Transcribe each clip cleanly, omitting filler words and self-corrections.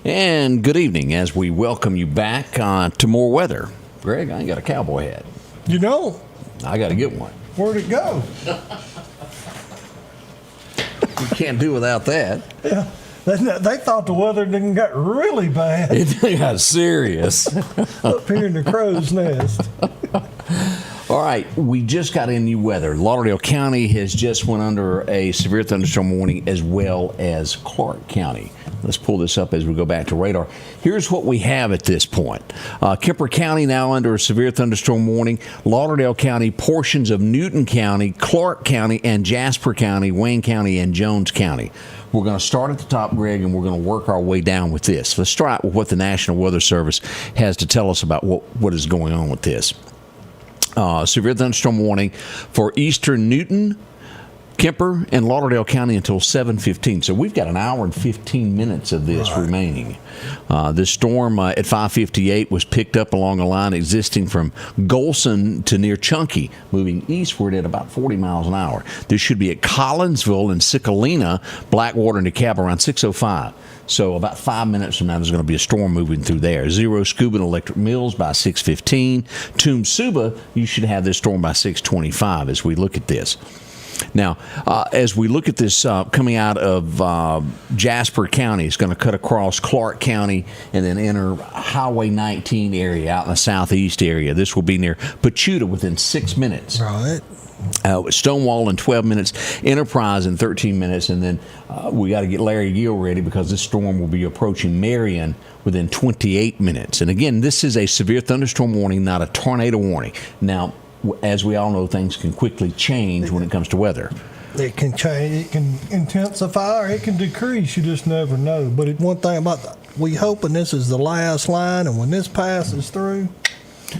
And good evening as we welcome you back to more weather. Greg, I ain't got a cowboy hat. You don't? I got to get one. Where'd it go? You can't do without that. Yeah. They thought the weather didn't get really bad. It got serious. Up here in the crow's nest. All right, we just got in new weather. Lauderdale County has just went under a severe thunderstorm warning, as well as Clarke County. Let's pull this up as we go back to radar. Here's what we have at this point. Kemper County now under a severe thunderstorm warning. Lauderdale County, portions of Newton County, Clarke County, and Jasper County, Wayne County, and Jones County. We're going to start at the top, Greg, and we're going to work our way down with this. Let's start with what the National Weather Service has to tell us about what is going on with this. Severe thunderstorm warning for eastern Newton, Kemper, and Lauderdale County until 7:15. So we've got an hour and 15 minutes of this remaining. This storm at 5:58 was picked up along a line existing from Golson to near Chunky, moving eastward at about 40 miles an hour. This should be at Collinsville and Cicalina, Blackwater, and DeKalb around 6:05. So about 5 minutes from now, there's going to be a storm moving through there. Zero Scuba and Electric Mills by 6:15. Toom Suba, you should have this storm by 6:25 as we look at this. Now, as we look at this coming out of Jasper County, it's going to cut across Clarke County and then enter Highway 19 area out in the southeast area. This will be near Pachuta within 6 minutes. Right. Stonewall in 12 minutes, Enterprise in 13 minutes, and then we got to get Larry Gill ready because this storm will be approaching Marion within 28 minutes. And again, this is a severe thunderstorm warning, not a tornado warning. Now, as we all know, things can quickly change when it comes to weather. It can change, it can intensify, or it can decrease. You just never know. But one thing about we hoping this is the last line, and when this passes through,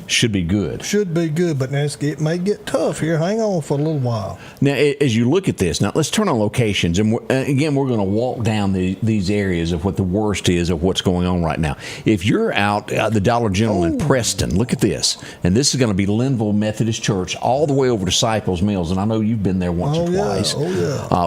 should be good. Should be good, but it may get tough here. Hang on for a little while. Now, as you look at this, now let's turn on locations. And again, we're going to walk down these areas of what the worst is of what's going on right now. If you're out at the Dollar General in Preston, look at this. And this is going to be Linville Methodist Church all the way over to Cypress Mills. And I know you've been there once or twice.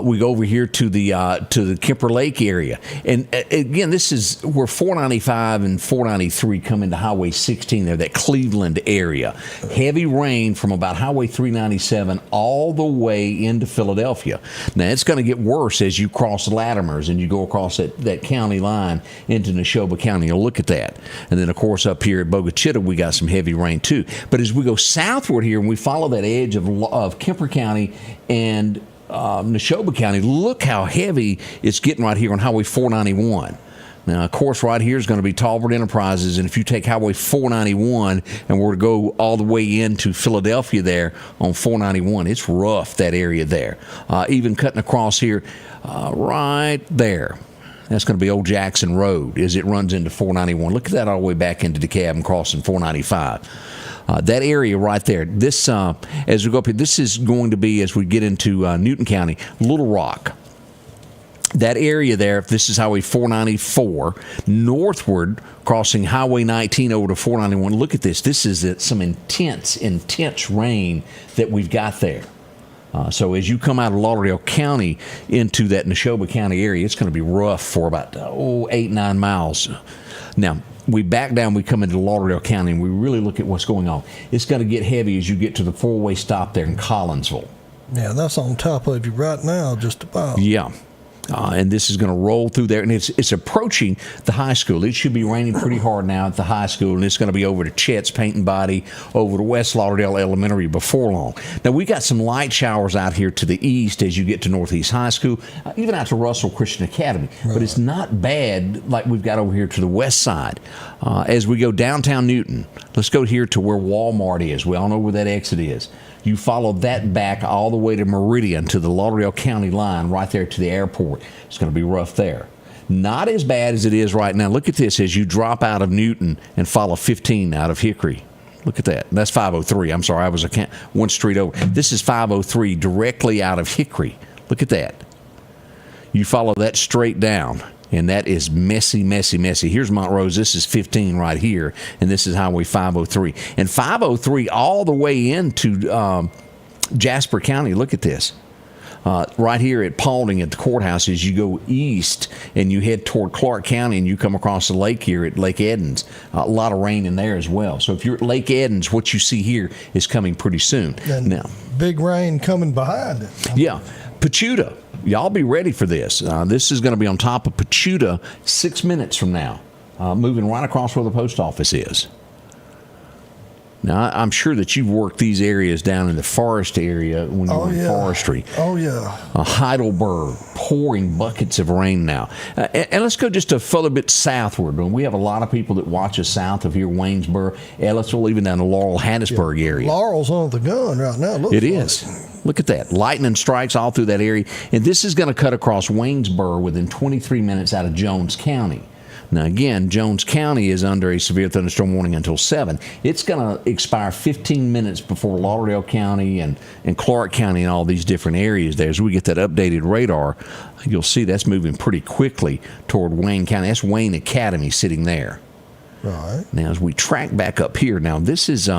We go over here to the Kemper Lake area. And again, this is where 495 and 493 come into Highway 16 there, that Cleveland area. Heavy rain from about Highway 397 all the way into Philadelphia. Now, it's going to get worse as you cross Latimers and you go across that county line into Neshoba County. You'll look at that. And then, of course, up here at Bogachita, we got some heavy rain, too. But as we go southward here and we follow that edge of Kemper County and Neshoba County, look how heavy it's getting right here on Highway 491. Now, of course, right here is going to be Talbot Enterprises, and if you take Highway 491 and we're to go all the way into Philadelphia there on 491, it's rough, that area there. Even cutting across here right there. That's going to be Old Jackson Road as it runs into 491. Look at that all the way back into DeKalb and crossing 495. That area right there, this as we go up here, this is going to be, as we get into Newton County, Little Rock. That area there, if this is Highway 494, northward, crossing Highway 19 over to 491. Look at this. This is some intense rain that we've got there. So as you come out of Lauderdale County into that Neshoba County area, it's going to be rough for about 8-9 miles. Now, we back down, we come into Lauderdale County, and we really look at what's going on. It's going to get heavy as you get to the four-way stop there in Collinsville. Yeah, that's on top of you right now, just about. Yeah. And this is going to roll through there, and it's approaching the high school. It should be raining pretty hard now at the high school, and it's going to be over to Chet's Paint and Body, over to West Lauderdale Elementary before long. Now, we got some light showers out here to the east as you get to Northeast High School, even out to Russell Christian Academy. Right. But it's not bad like we've got over here to the west side. As we go downtown Newton, let's go here to where Walmart is. We all know where that exit is. You follow that back all the way to Meridian, to the Lauderdale County line, right there to the airport. It's going to be rough there. Not as bad as it is right now. Look at this as you drop out of Newton and follow 15 out of Hickory. Look at that. That's 503. I'm sorry, I was one street over. This is 503 directly out of Hickory. Look at that. You follow that straight down. And that is messy, messy, messy. Here's Montrose. This is 15 right here, and this is Highway 503. And 503 all the way into Jasper County. Look at this. Right here at Paulding at the courthouse, as you go east and you head toward Clarke County and you come across the lake here at Lake Edens, a lot of rain in there as well. So if you're at Lake Edens, what you see here is coming pretty soon. And now, big rain coming behind it. Yeah. Pachuta, y'all be ready for this. This is going to be on top of Pachuta 6 minutes from now, moving right across where the post office is. Now, I'm sure that you've worked these areas down in the forest area when you were in forestry. Oh, yeah. Heidelberg, pouring buckets of rain now. And let's go just a further bit southward. We have a lot of people that watch us south of here, Waynesboro, Ellisville, even down the Laurel-Hattiesburg area. Laurel's on the gun right now. It is. Look at that. Lightning strikes all through that area. And this is going to cut across Waynesboro within 23 minutes out of Jones County. Now, again, Jones County is under a severe thunderstorm warning until 7. It's going to expire 15 minutes before Lauderdale County and Clarke County and all these different areas there. As we get that updated radar, you'll see that's moving pretty quickly toward Wayne County. That's Wayne Academy sitting there. Right. Now, as we track back up here, now this is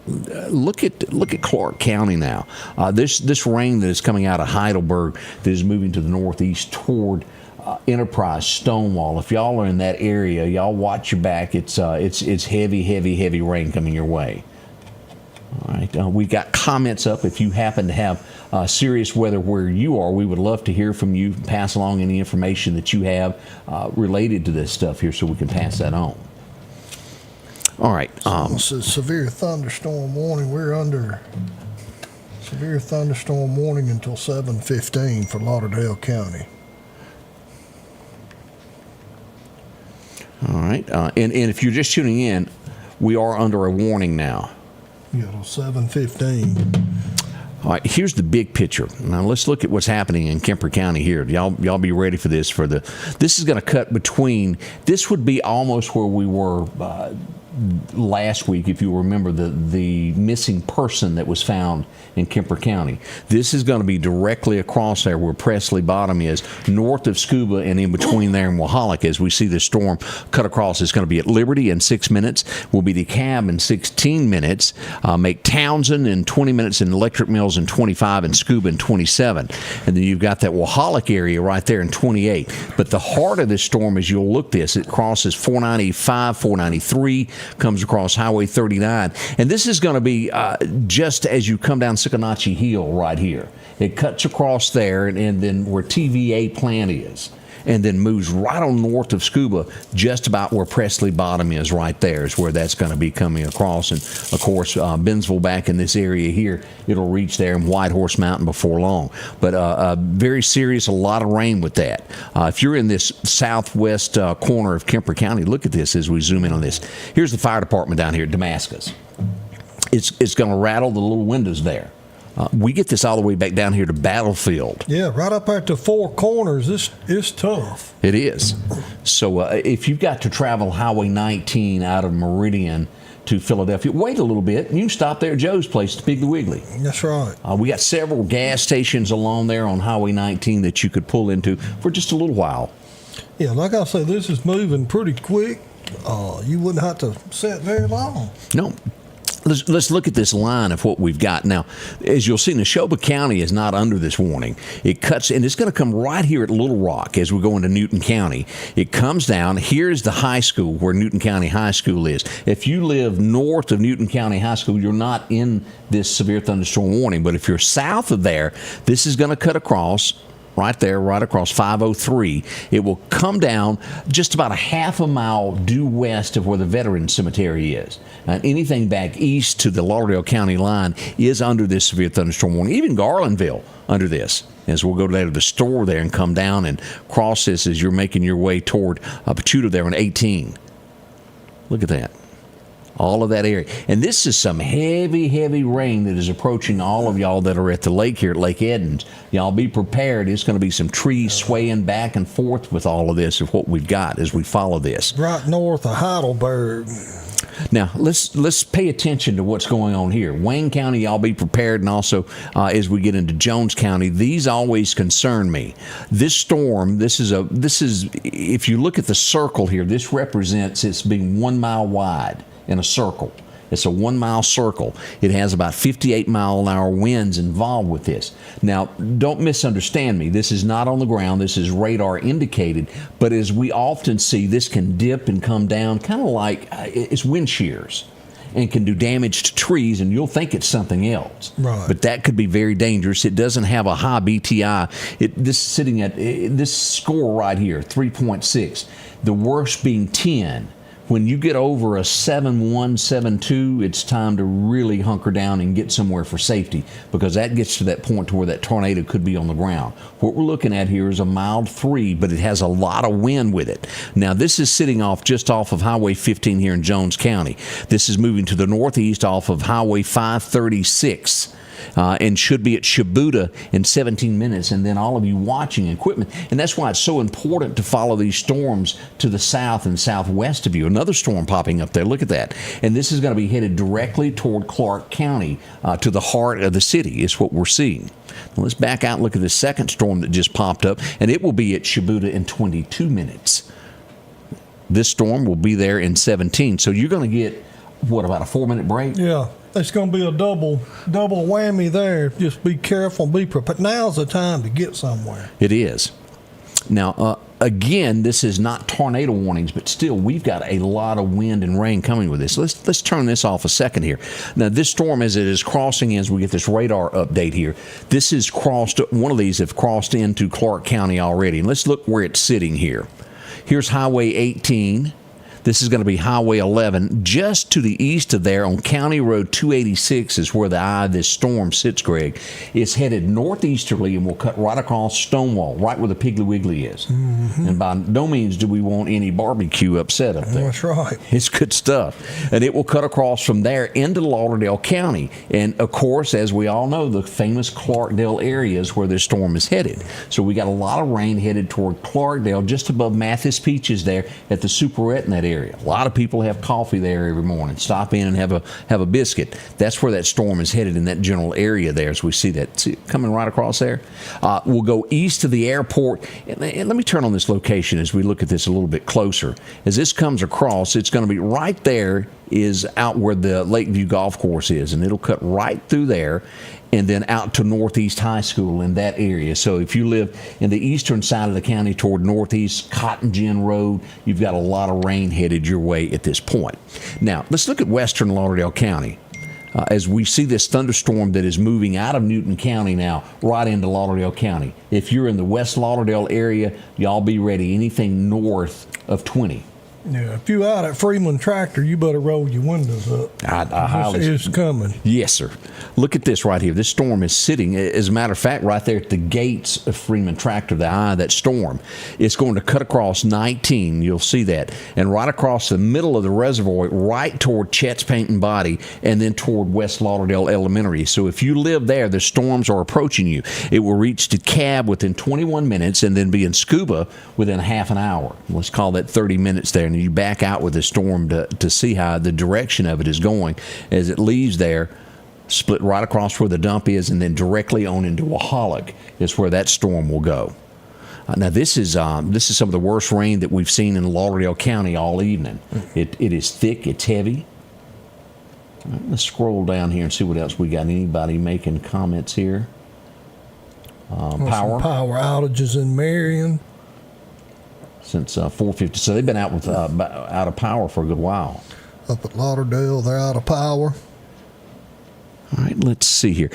look at Clarke County now. This rain that is coming out of Heidelberg that is moving to the northeast toward Enterprise, Stonewall. If y'all are in that area, y'all watch your back. It's heavy rain coming your way. All right, we got comments up. If you happen to have serious weather where you are, we would love to hear from you. Pass along any information that you have related to this stuff here, so we can pass that on. All right. This is severe thunderstorm warning. We're under severe thunderstorm warning until 7:15 for Lauderdale County. All right, and if you're just tuning in, we are under a warning now. Yeah, till 7:15. All right, here's the big picture. Now let's look at what's happening in Kemper County here. Y'all be ready for this. This is going to cut between. This would be almost where we were last week, if you remember the missing person that was found in Kemper County. This is going to be directly across there where Presley Bottom is, north of Scuba and in between there and Wahalak. As we see the storm cut across, it's going to be at Liberty in 6 minutes, will be DeKalb in 16 minutes, make Townsend in 20 minutes, and Electric Mills in 25, and Scuba in 27. And then you've got that Wahalak area right there in 28. But the heart of this storm, as you'll look this, it crosses 495, 493, comes across Highway 39. And this is going to be just as you come down Sickanotchee Hill right here. It cuts across there and then where TVA plant is, and then moves right on north of Scuba, just about where Presley Bottom is right there is where that's going to be coming across. And, of course, Bentonville back in this area here, it'll reach there in Whitehorse Mountain before long. But very serious, a lot of rain with that. If you're in this southwest corner of Kemper County, look at this as we zoom in on this. Here's the fire department down here at Damascus. It's going to rattle the little windows there. We get this all the way back down here to Battlefield. Yeah, right up at the Four Corners. This is tough. It is. So if you've got to travel Highway 19 out of Meridian to Philadelphia, wait a little bit. You can stop there at Joe's place to Piggly Wiggly. That's right. We got several gas stations along there on Highway 19 that you could pull into for just a little while. Yeah, like I said, this is moving pretty quick. You wouldn't have to sit very long. No. Let's look at this line of what we've got. Now, as you'll see, Neshoba County is not under this warning. It cuts, and it's going to come right here at Little Rock as we go into Newton County. It comes down. Here's the high school where Newton County High School is. If you live north of Newton County High School, you're not in this severe thunderstorm warning. But if you're south of there, this is going to cut across right there, right across 503. It will come down just about a half a mile due west of where the Veterans Cemetery is. Anything back east to the Lauderdale County line is under this severe thunderstorm warning. Even Garlandville under this. As we'll go to the store there and come down and cross this as you're making your way toward Pachuta there on 18. Look at that. All of that area. And this is some heavy rain that is approaching all of y'all that are at the lake here at Lake Edens. Y'all be prepared. It's going to be some trees swaying back and forth with all of this of what we've got as we follow this. Right north of Heidelberg. Now, let's pay attention to what's going on here. Wayne County, y'all be prepared, and also as we get into Jones County, these always concern me. This storm, this is if you look at the circle here, this represents it's being 1 mile wide in a circle. It's a 1 mile circle. It has about 58-mile-an-hour winds involved with this. Now, don't misunderstand me. This is not on the ground. This is radar indicated. But as we often see, this can dip and come down kind of like it's wind shears, and can do damage to trees, and you'll think it's something else. Right. But that could be very dangerous. It doesn't have a high BTI. This sitting at this score right here, 3.6. The worst being 10. When you get over a 7.1, 7.2, it's time to really hunker down and get somewhere for safety, because that gets to that point to where that tornado could be on the ground. What we're looking at here is a mild 3, but it has a lot of wind with it. Now, this is sitting just off of Highway 15 here in Jones County. This is moving to the northeast off of Highway 536. And should be at Shibuda in 17 minutes, and then all of you watching equipment. And that's why it's so important to follow these storms to the south and southwest of you. Another storm popping up there. Look at that. And this is going to be headed directly toward Clarke County, to the heart of the city is what we're seeing. Now let's back out and look at the second storm that just popped up, and it will be at Shibuda in 22 minutes. This storm will be there in 17. So you're going to get, what, about a 4-minute break? Yeah. It's going to be a double whammy there. Just be careful, be prepared. Now's the time to get somewhere. It is. Now, again, this is not tornado warnings, but still, we've got a lot of wind and rain coming with this. Let's turn this off a second here. Now, this storm, as it is crossing, as we get this radar update here, this has crossed, one of these have crossed into Clarke County already. And let's look where it's sitting here. Here's Highway 18. This is going to be Highway 11. Just to the east of there on County Road 286 is where the eye of this storm sits, Greg. It's headed northeasterly and will cut right across Stonewall, right where the Piggly Wiggly is. Mm-hmm. And by no means do we want any barbecue upset up there. That's right. It's good stuff. And it will cut across from there into Lauderdale County. And, of course, as we all know, the famous Clarkdale area is where this storm is headed. So we got a lot of rain headed toward Clarkdale, just above Mathis Peaches there at the Superette in that area. A lot of people have coffee there every morning. Stop in and have a biscuit. That's where that storm is headed, in that general area there, as we see that. See it coming right across there? We'll go east of the airport. And let me turn on this location as we look at this a little bit closer. As this comes across, it's going to be right there is out where the Lakeview Golf Course is, and it'll cut right through there and then out to Northeast High School in that area. So if you live in the eastern side of the county toward Northeast Cotton Gin Road, you've got a lot of rain headed your way at this point. Now, let's look at western Lauderdale County. As we see this thunderstorm that is moving out of Newton County now right into Lauderdale County. If you're in the West Lauderdale area, y'all be ready. Anything north of 20. Yeah, if you out at Freeman Tractor, you better roll your windows up. It's coming. Yes, sir. Look at this right here. This storm is sitting, as a matter of fact, right there at the gates of Freeman Tractor, the eye of that storm. It's going to cut across 19. You'll see that. And right across the middle of the reservoir, right toward Chet's Paint and Body, and then toward West Lauderdale Elementary. So if you live there, the storms are approaching you. It will reach DeKalb within 21 minutes and then be in Scuba within half an hour. Let's call that 30 minutes there. And you back out with the storm to see how the direction of it is going as it leaves there, split right across where the dump is, and then directly on into Wahalik is where that storm will go. Now this is some of the worst rain that we've seen in Lauderdale County all evening. It is thick, it's heavy. All right, let's scroll down here and see what else we got. Anybody making comments here? Power Outages in Marion since 4:50. So they've been out of power for a good while. Up at Lauderdale, they're out of power. All right, let's see here.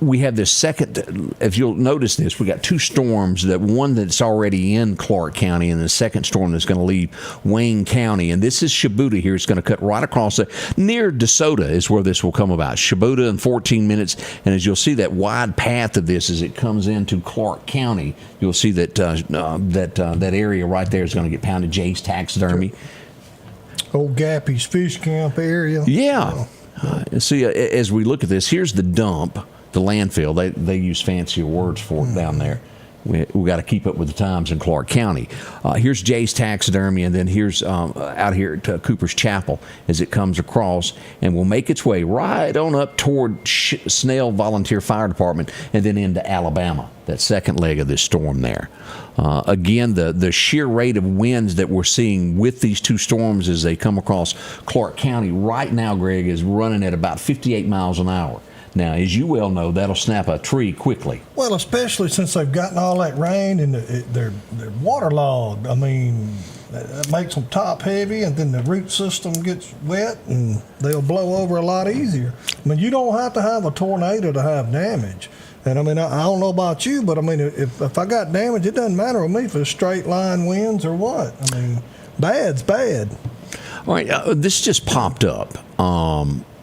We have this second, if you'll notice this, we got two storms, that one that's already in Clarke County and the second storm that's going to leave Wayne County. And this is Shibuda here. It's going to cut right across near DeSoto is where this will come about. Shibuda in 14 minutes. And as you'll see that wide path of this as it comes into Clarke County, you'll see that that area right there is going to get pounded. Jay's Taxidermy. Old Gappy's Fish Camp area. Yeah. See, as we look at this, here's the dump, the landfill. They use fancier words for it down there. We got to keep up with the times in Clarke County. Here's Jay's Taxidermy, and then here's out here at Cooper's Chapel as it comes across, and will make its way right on up toward Snell Volunteer Fire Department, and then into Alabama, that second leg of this storm there. Again, the sheer rate of winds that we're seeing with these two storms as they come across Clarke County right now, Greg, is running at about 58 miles an hour. Now, as you well know, that'll snap a tree quickly. Well, especially since they've gotten all that rain and they're waterlogged. I mean, that makes them top heavy, and then the root system gets wet, and they'll blow over a lot easier. I mean, you don't have to have a tornado to have damage. And I mean, I don't know about you, but I mean, if I got damage, it doesn't matter with me if it's straight line winds or what. I mean, bad's bad. All right, this just popped up.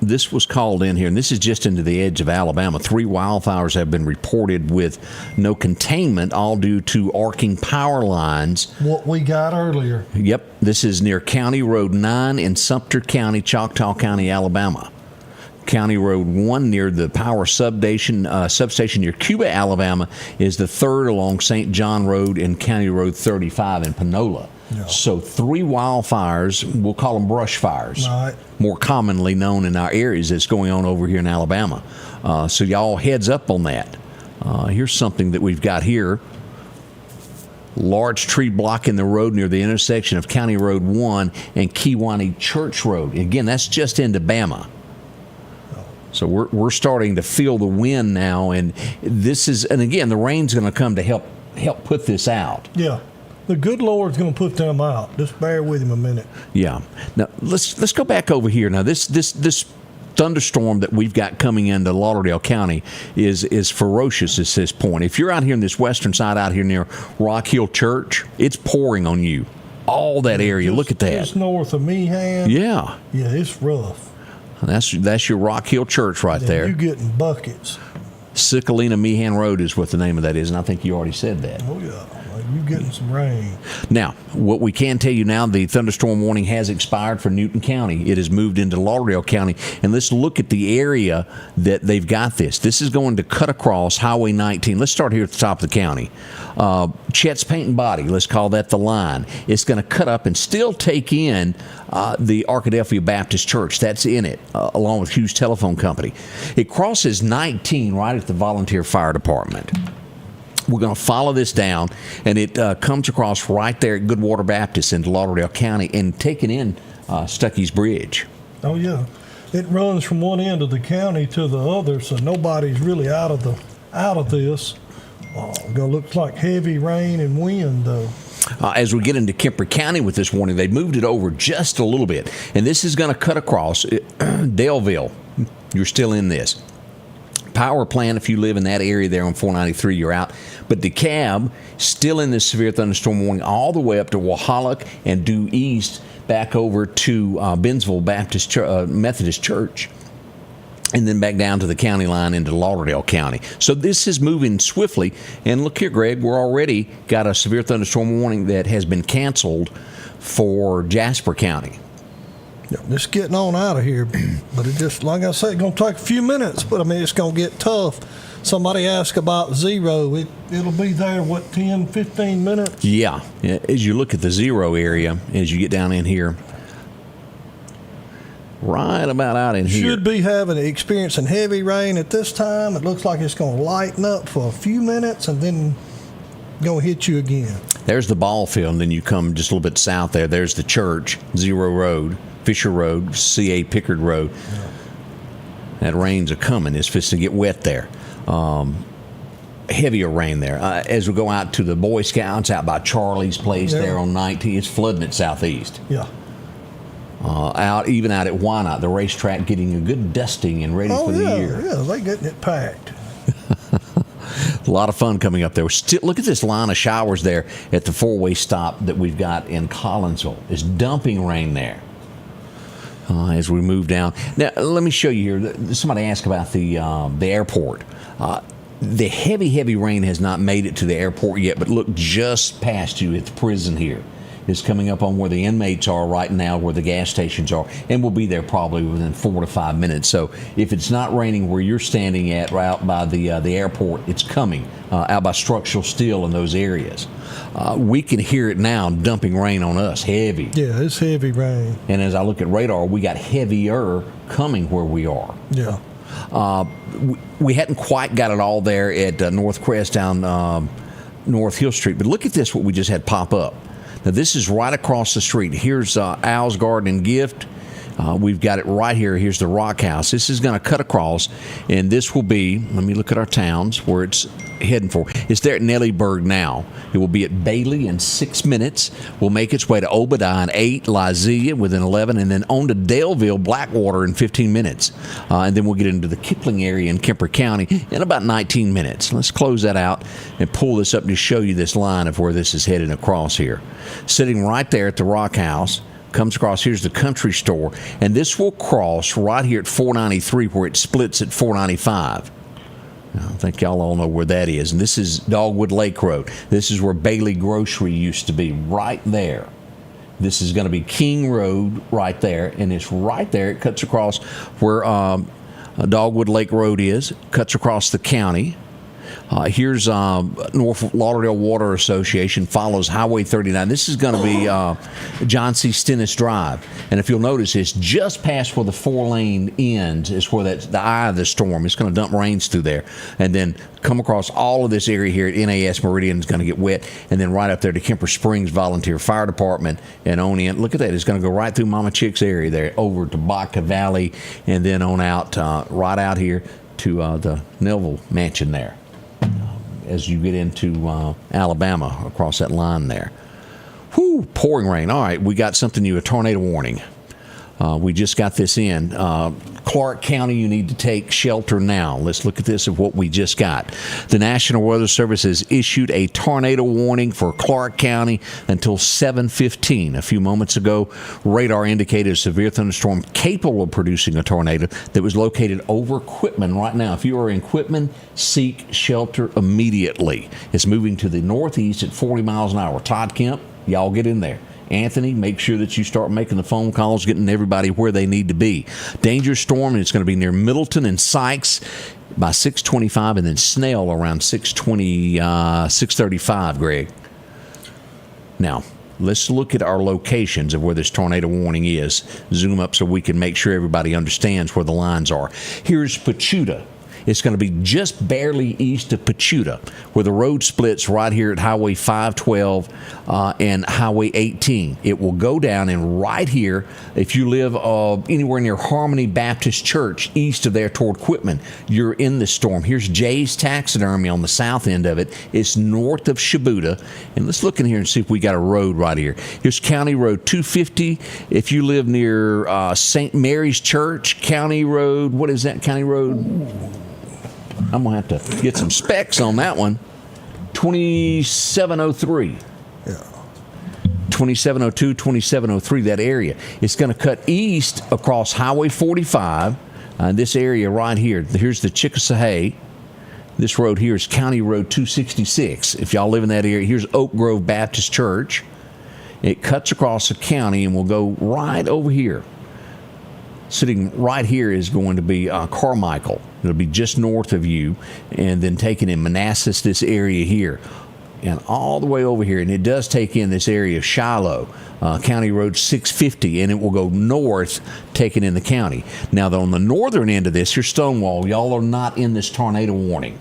This was called in here, and this is just into the edge of Alabama. 3 wildfires have been reported with no containment, all due to arcing power lines. What we got earlier. Yep, this is near County Road 9 in Sumter County, Choctaw County, Alabama. County Road 1 near the power substation near Cuba, Alabama, is the third along St. John Road and County Road 35 in Panola. Yeah. So 3 wildfires, we'll call them brush fires, right, more commonly known in our areas, that's going on over here in Alabama. So y'all heads up on that. Here's something that we've got here. Large tree blocking the road near the intersection of County Road 1 and Kewanee Church Road. Again, that's just into Bama. So we're starting to feel the wind now, and again, the rain's going to come to help put this out. Yeah. The good Lord's going to put them out. Just bear with him a minute. Yeah. Now let's go back over here. Now this thunderstorm that we've got coming into Lauderdale County is ferocious at this point. If you're out here in this western side, out here near Rock Hill Church, it's pouring on you. All that area. Look at that. Just north of Meehan. Yeah. Yeah, it's rough. That's your Rock Hill Church right there. You're getting buckets. Sicalina Meehan Road is what the name of that is, and I think you already said that. Oh, yeah. You're getting some rain. Now, what we can tell you now, the thunderstorm warning has expired for Newton County. It has moved into Lauderdale County. And let's look at the area that they've got this. This is going to cut across Highway 19. Let's start here at the top of the county. Chet's Paint and Body, let's call that the line. It's going to cut up and still take in the Arkadelphia Baptist Church. That's in it, along with Hughes Telephone Company. It crosses 19 right at the Volunteer Fire Department. We're going to follow this down, and it comes across right there at Goodwater Baptist into Lauderdale County and taking in Stuckey's Bridge. Oh, yeah. It runs from one end of the county to the other, so nobody's really out of this. Going to look like heavy rain and wind, though. As we get into Kemper County with this warning, they moved it over just a little bit, and this is going to cut across Daleville. You're still in this. Power plant, if you live in that area there on 493, you're out. But DeKalb, still in this severe thunderstorm warning, all the way up to Wahalak and due east back over to Bennsville Baptist Methodist Church, and then back down to the county line into Lauderdale County. So this is moving swiftly. And look here, Greg, we're already got a severe thunderstorm warning that has been canceled for Jasper County. Just getting on out of here, but it just, like I said, it's going to take a few minutes, but I mean, it's going to get tough. Somebody asked about zero. It'll be there, 10, 15 minutes? Yeah. As you look at the zero area, as you get down in here, right about out in here. Should be experiencing heavy rain at this time. It looks like it's going to lighten up for a few minutes and then going to hit you again. There's the ball field, and then you come just a little bit south there. There's the church, Zero Road, Fisher Road, C.A. Pickard Road. Yeah. That rain's a-coming. It's fixing to get wet there. Heavier rain there. As we go out to the Boy Scouts out by Charlie's place there on 19, it's flooding at southeast. Yeah. Even out at Wynot, the racetrack getting a good dusting and ready for the year. Yeah, they're getting it packed. A lot of fun coming up there. Look at this line of showers there at the four-way stop that we've got in Collinsville. It's dumping rain there. As we move down. Now, let me show you here. Somebody asked about the airport. The heavy rain has not made it to the airport yet, but look just past you at the prison here. is coming up on where the inmates are right now, where the gas stations are, and we'll be there probably within 4 to 5 minutes. So if it's not raining where you're standing at, right out by the airport, it's coming out by structural steel in those areas. We can hear it now dumping rain on us, heavy. Yeah, it's heavy rain. And as I look at radar, we got heavier coming where we are. Yeah. We hadn't quite got it all there at North Crest down North Hill Street, but look at this, what we just had pop up. Now, this is right across the street. Here's Al's Garden and Gift. We've got it right here. Here's the Rock House. This is going to cut across, and this will be, let me look at our towns where it's heading for. It's there at Nellyburg now. It will be at Bailey in 6 minutes. Will make its way to Obadiah in 8, Lyzia within 11, and then on to Daleville, Blackwater in 15 minutes. And then we'll get into the Kipling area in Kemper County in about 19 minutes. Let's close that out and pull this up to show you this line of where this is heading across here. Sitting right there at the Rock House. Comes across, here's the country store, and this will cross right here at 493 where it splits at 495. I think y'all all know where that is, and this is Dogwood Lake Road. This is where Bailey Grocery used to be, right there. This is going to be King Road right there, and it's right there. It cuts across where Dogwood Lake Road is, cuts across the county. Here's North Lauderdale Water Association, follows Highway 39. This is going to be John C. Stennis Drive. And if you'll notice, it's just past where the 4-lane ends, is where that's the eye of the storm. It's going to dump rains through there. And then come across all of this area here at NAS Meridian is going to get wet. And then right up there to Kemper Springs Volunteer Fire Department and on in. Look at that. It's going to go right through Mama Chick's area there, over to Baca Valley, and then on out, right out here to the Neville Mansion there. As you get into Alabama across that line there. Whew, pouring rain. All right, we got something new, a tornado warning. We just got this in. Clarke County, you need to take shelter now. Let's look at this of what we just got. The National Weather Service has issued a tornado warning for Clarke County until 7:15. A few moments ago, radar indicated a severe thunderstorm capable of producing a tornado that was located over Quitman right now. If you are in Quitman, seek shelter immediately. It's moving to the northeast at 40 miles an hour. Todd Kemp, y'all get in there. Anthony, make sure that you start making the phone calls, getting everybody where they need to be. Danger storm, it's going to be near Middleton and Sykes by 6:25, and then Snell around 6:20, 6:35, Greg. Now, let's look at our locations of where this tornado warning is. Zoom up so we can make sure everybody understands where the lines are. Here's Pachuta. It's going to be just barely east of Pachuta, where the road splits right here at Highway 512 and Highway 18. It will go down, and right here, if you live anywhere near Harmony Baptist Church, east of there toward Quitman, you're in the storm. Here's Jay's Taxidermy on the south end of it. It's north of Shibuda. And let's look in here and see if we got a road right here. Here's County Road 250. If you live near St. Mary's Church, County Road, what is that, County Road? I'm going to have to get some specs on that one. 2703. Yeah. 2702, 2703, that area. It's going to cut east across Highway 45. This area right here. Here's the Chickasahee. This road here is County Road 266. If y'all live in that area, here's Oak Grove Baptist Church. It cuts across the county and will go right over here. Sitting right here is going to be Carmichael. It'll be just north of you, and then taking in Manassas, this area here, and all the way over here. And it does take in this area of Shiloh, County Road 650, and it will go north, taking in the county. Now, on the northern end of this, here's Stonewall. Y'all are not in this tornado warning.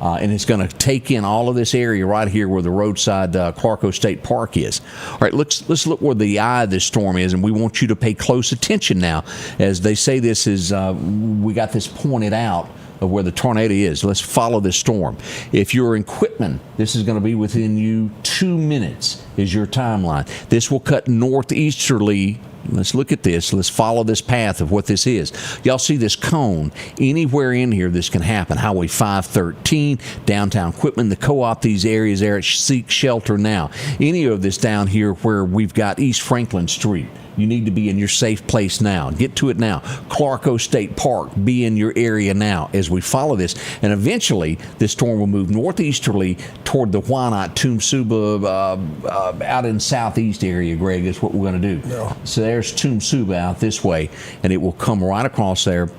And it's going to take in all of this area right here where the roadside Clarko State Park is. All right, let's look where the eye of this storm is, and we want you to pay close attention now. As they say, this is we got this pointed out of where the tornado is. Let's follow this storm. If you're in Quitman, this is going to be within you 2 minutes is your timeline. This will cut northeasterly. Let's look at this. Let's follow this path of what this is. Y'all see this cone. Anywhere in here, this can happen. Highway 513, downtown Quitman, the co-op, these areas there at Seek Shelter Now. Any of this down here where we've got East Franklin Street. You need to be in your safe place now. Get to it now. Clarke State Park, be in your area now as we follow this. And eventually, this storm will move northeasterly toward the Wyandotte, Tumsuba, out in southeast area, Greg, is what we're going to do. Yeah. So there's Tumsuba out this way, and it will come right across there.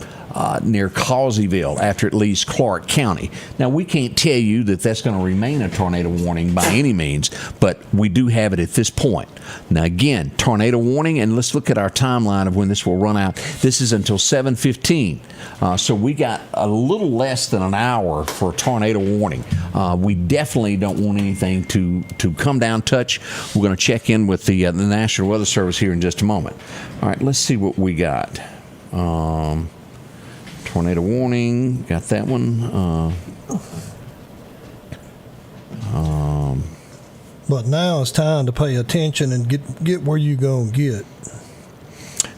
Near Causeyville after it leaves Clarke County. Now, we can't tell you that that's going to remain a tornado warning by any means, but we do have it at this point. Now, again, tornado warning, and let's look at our timeline of when this will run out. This is until 7:15, so we got a little less than an hour for tornado warning. We definitely don't want anything to come down, touch. We're going to check in with the National Weather Service here in just a moment. All right, let's see what we got. Tornado warning, got that one. But now it's time to pay attention and get where you gonna get.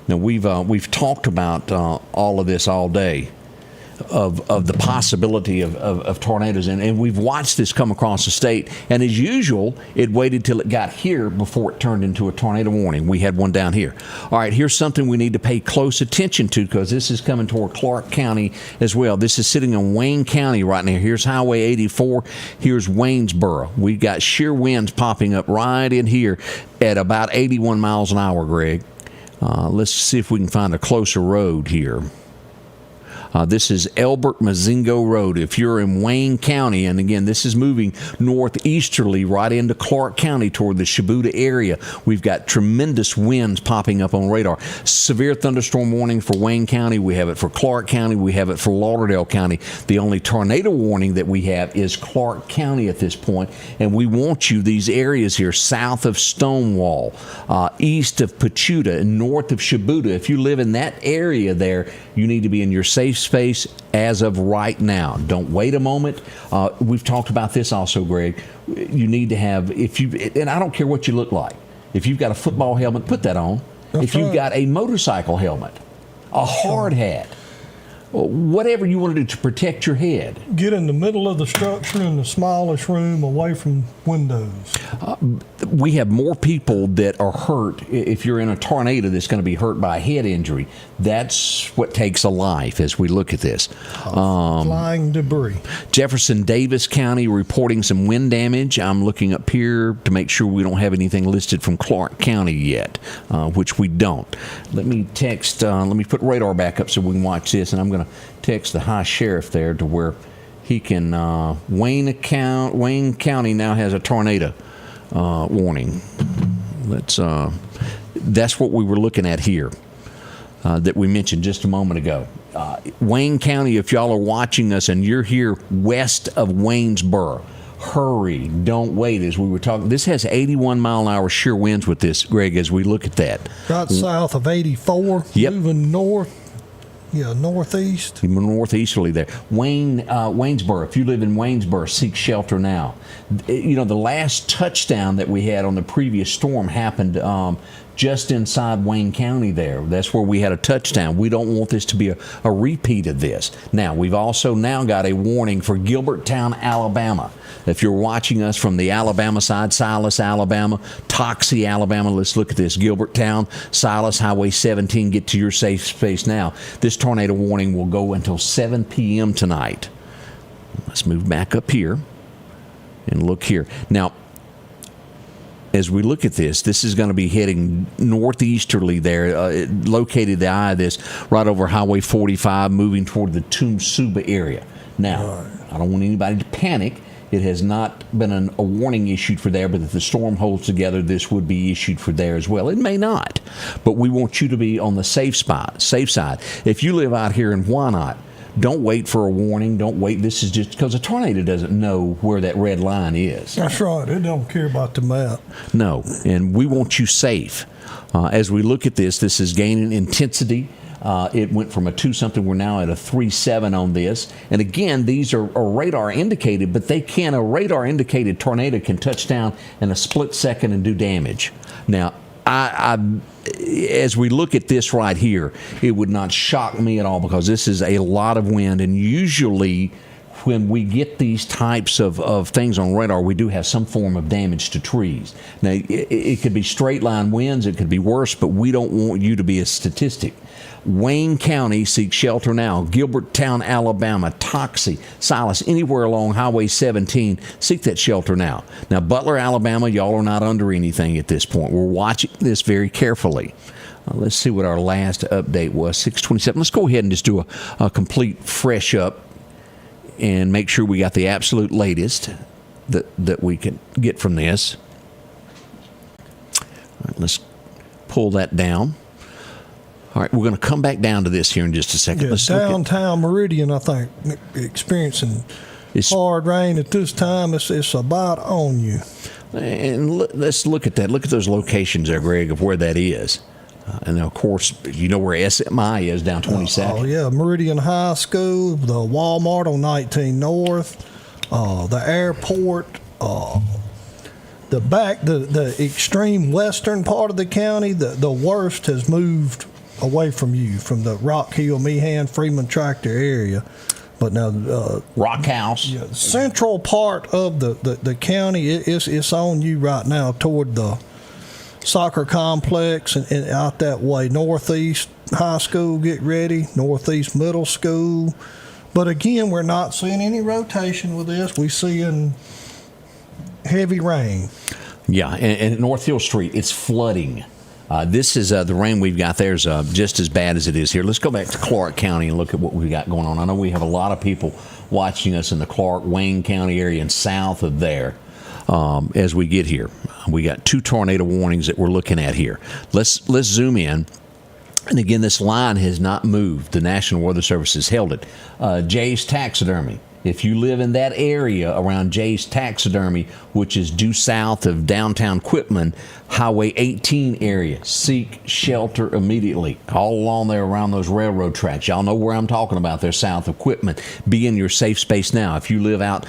Now we've talked about all of this all day. Of the possibility of tornadoes, and we've watched this come across the state, and as usual, it waited till it got here before it turned into a tornado warning. We had one down here. All right, here's something we need to pay close attention to because this is coming toward Clarke County as well. This is sitting in Wayne County right now. Here's Highway 84. Here's Waynesboro. We've got shear winds popping up right in here at about 81 miles an hour, Greg. Let's see if we can find a closer road here. This is Elbert Mazingo Road. If you're in Wayne County, and again, this is moving northeasterly right into Clarke County toward the Shibuda area. We've got tremendous winds popping up on radar. Severe thunderstorm warning for Wayne County. We have it for Clarke County. We have it for Lauderdale County. The only tornado warning that we have is Clarke County at this point, and we want you, these areas here, south of Stonewall, east of Pachuta, and north of Shibuda. If you live in that area there, you need to be in your safe space as of right now. Don't wait a moment. We've talked about this also, Greg. You need to have, and I don't care what you look like. If you've got a football helmet, put that on. If you've got a motorcycle helmet, a hard hat, whatever you want to do to protect your head. Get in the middle of the structure in the smallest room away from windows. We have more people that are hurt. If you're in a tornado that's going to be hurt by a head injury, that's what takes a life as we look at this. Flying debris. Jefferson Davis County reporting some wind damage. I'm looking up here to make sure we don't have anything listed from Clarke County yet, which we don't. Let me put radar back up so we can watch this, and I'm going to text the high sheriff there to where he can. Wayne County now has a tornado warning. That's what we were looking at here that we mentioned just a moment ago. Wayne County, if y'all are watching us and you're here west of Waynesboro, hurry, don't wait. As we were talking, this has 81 mile an hour shear winds with this, Greg, as we look at that. Right south of 84, yep. Moving north. Yeah, northeast. Northeasterly there. Waynesboro. If you live in Waynesboro, seek shelter now. You know, the last touchdown that we had on the previous storm happened just inside Wayne County there. That's where we had a touchdown. We don't want this to be a repeat of this. Now, we've also now got a warning for Gilberttown, Alabama. If you're watching us from the Alabama side, Silas, Alabama, Toxie, Alabama, let's look at this. Gilberttown, Silas, Highway 17, get to your safe space now. This tornado warning will go until 7 p.m. tonight. Let's move back up here and look here. Now, as we look at this is going to be heading northeasterly there, located the eye of this right over Highway 45, moving toward the Tumsuba area. Now, I don't want anybody to panic. It has not been a warning issued for there, but if the storm holds together, this would be issued for there as well. It may not, but we want you to be on the safe side. If you live out here in Wyandotte, don't wait for a warning. Don't wait. This is just because a tornado doesn't know where that red line is. That's right. It don't care about the map. No, and we want you safe. As we look at this is gaining intensity. It went from a 2-something. We're now at a 3.7 on this. And again, these are radar indicated, but a radar indicated tornado can touch down in a split second and do damage. Now, as we look at this right here, it would not shock me at all because this is a lot of wind, and usually when we get these types of things on radar, we do have some form of damage to trees. Now, it could be straight line winds, it could be worse, but we don't want you to be a statistic. Wayne County seeks shelter now. Gilberttown, Alabama, Toxie, Silas, anywhere along Highway 17, seek that shelter now. Now, Butler, Alabama, y'all are not under anything at this point. We're watching this very carefully. Let's see what our last update was, 627. Let's go ahead and just do a complete fresh up and make sure we got the absolute latest that we can get from this. All right, let's pull that down. All right, we're going to come back down to this here in just a second. Yeah, let's downtown Meridian, I think, experiencing hard rain at this time. It's about on you. And let's look at that. Look at those locations there, Greg, of where that is. And of course, you know where SMI is down 22nd. Oh yeah, Meridian High School, the Walmart on 19 North, the airport, the extreme western part of the county. The worst has moved away from you, from the Rock Hill, Meehan, Freeman Tractor area. But now Rock House, central part of the county, it's on you right now toward the soccer complex and out that way. Northeast High School, get ready. Northeast Middle School. But again, we're not seeing any rotation with this. We're seeing heavy rain. Yeah, and North Hill Street, it's flooding. This is the rain we've got there is just as bad as it is here. Let's go back to Clarke County and look at what we've got going on. I know we have a lot of people watching us in the Clarke, Wayne County area and south of there. As we get here, we got 2 tornado warnings that we're looking at here. Let's zoom in. And again, this line has not moved. The National Weather Service has held it. Jay's Taxidermy. If you live in that area around Jay's Taxidermy, which is due south of downtown Quitman, Highway 18 area, seek shelter immediately. All along there around those railroad tracks. Y'all know where I'm talking about there, south of Quitman. Be in your safe space now. If you live out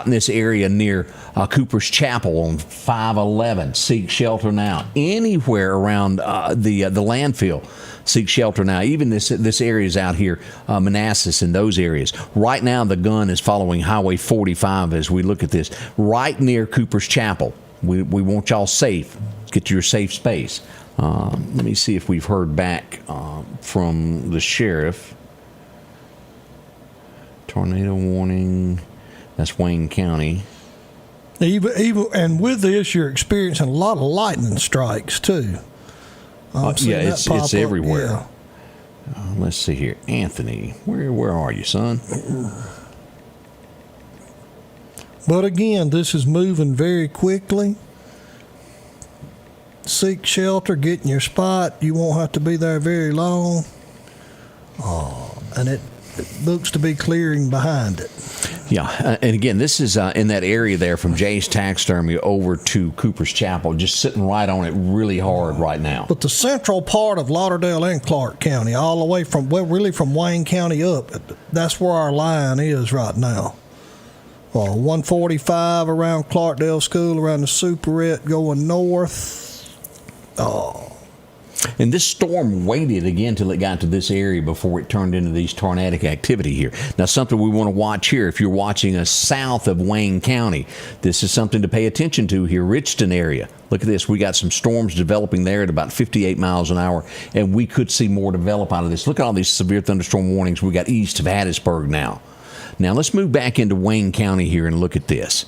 in this area near Cooper's Chapel on 511, seek shelter now. Anywhere around the landfill, seek shelter now. Even this area is out here, Manassas and those areas. Right now, the gun is following Highway 45 as we look at this, right near Cooper's Chapel. We want y'all safe. Get to your safe space. Let me see if we've heard back from the sheriff. Tornado warning. That's Wayne County. Even and with this, you're experiencing a lot of lightning strikes too. Yeah, it's everywhere. Yeah. Let's see here, Anthony. Where are you, son? But again, this is moving very quickly. Seek shelter, get in your spot. You won't have to be there very long. And it looks to be clearing behind it. Yeah, and again, this is in that area there from Jay's Taxidermy over to Cooper's Chapel, just sitting right on it really hard right now. But the central part of Lauderdale and Clarke County, all the way from, well, really from Wayne County up, that's where our line is right now. 145 around Clarkdale School, around the Superette going north. And this storm waited again till it got to this area before it turned into these tornadic activity here. Now, something we want to watch here, if you're watching us south of Wayne County, this is something to pay attention to here, Richton area. Look at this. We got some storms developing there at about 58 miles an hour, and we could see more develop out of this. Look at all these severe thunderstorm warnings we got east of Hattiesburg now. Now, let's move back into Wayne County here and look at this.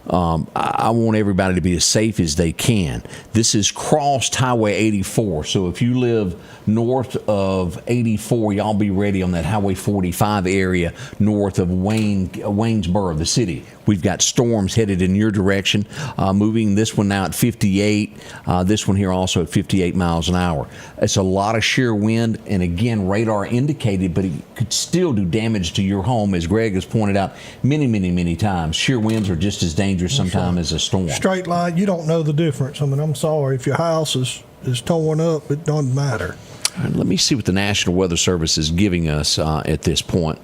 I want everybody to be as safe as they can. This is crossed Highway 84, so if you live north of 84, y'all be ready on that Highway 45 area north of Waynesboro, the city. We've got storms headed in your direction, moving this one now at 58, this one here also at 58 miles an hour. It's a lot of shear wind, and again, radar indicated, but it could still do damage to your home, as Greg has pointed out many, many, many times. Shear winds are just as dangerous sometimes as a storm. Straight line, you don't know the difference. I mean, I'm sorry, if your house is torn up, it doesn't matter. All right, let me see what the National Weather Service is giving us at this point.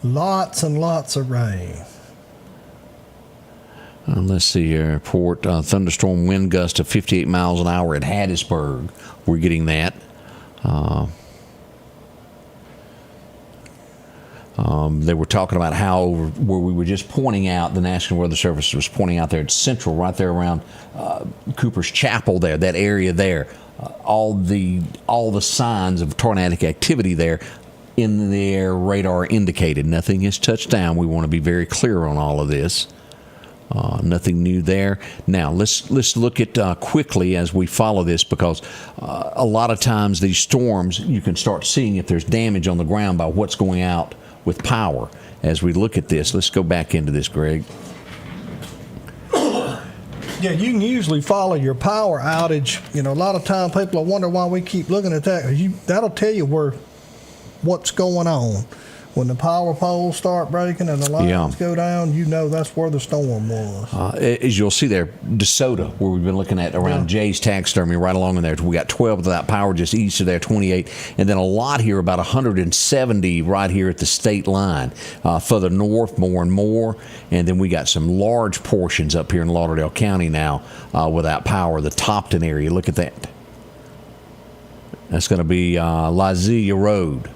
Lots and lots of rain. Let's see here. Report thunderstorm wind gust of 58 miles an hour at Hattiesburg. We're getting that. They were talking about how where we were just pointing out, the National Weather Service was pointing out there at Central, right there around Cooper's Chapel there, that area there, all the signs of tornadic activity there in the air, radar indicated. Nothing has touched down. We want to be very clear on all of this. Nothing new there. Now let's look at quickly as we follow this, because a lot of times these storms, you can start seeing if there's damage on the ground by what's going out with power. As we look at this, let's go back into this, Greg. Yeah, you can usually follow your power outage. You know, a lot of time people will wonder why we keep looking at that. That'll tell you what's going on. When the power poles start breaking and the lines go down, you know that's where the storm was. As you'll see there, DeSoto, where we've been looking at around Jay's taxidermy, right along in there. We got 12 without power just east of there, 28. And then a lot here, about 170 right here at the state line. Further north, more and more. And then we got some large portions up here in Lauderdale County now without power. The Topton area, look at that. That's going to be Lazilla Road.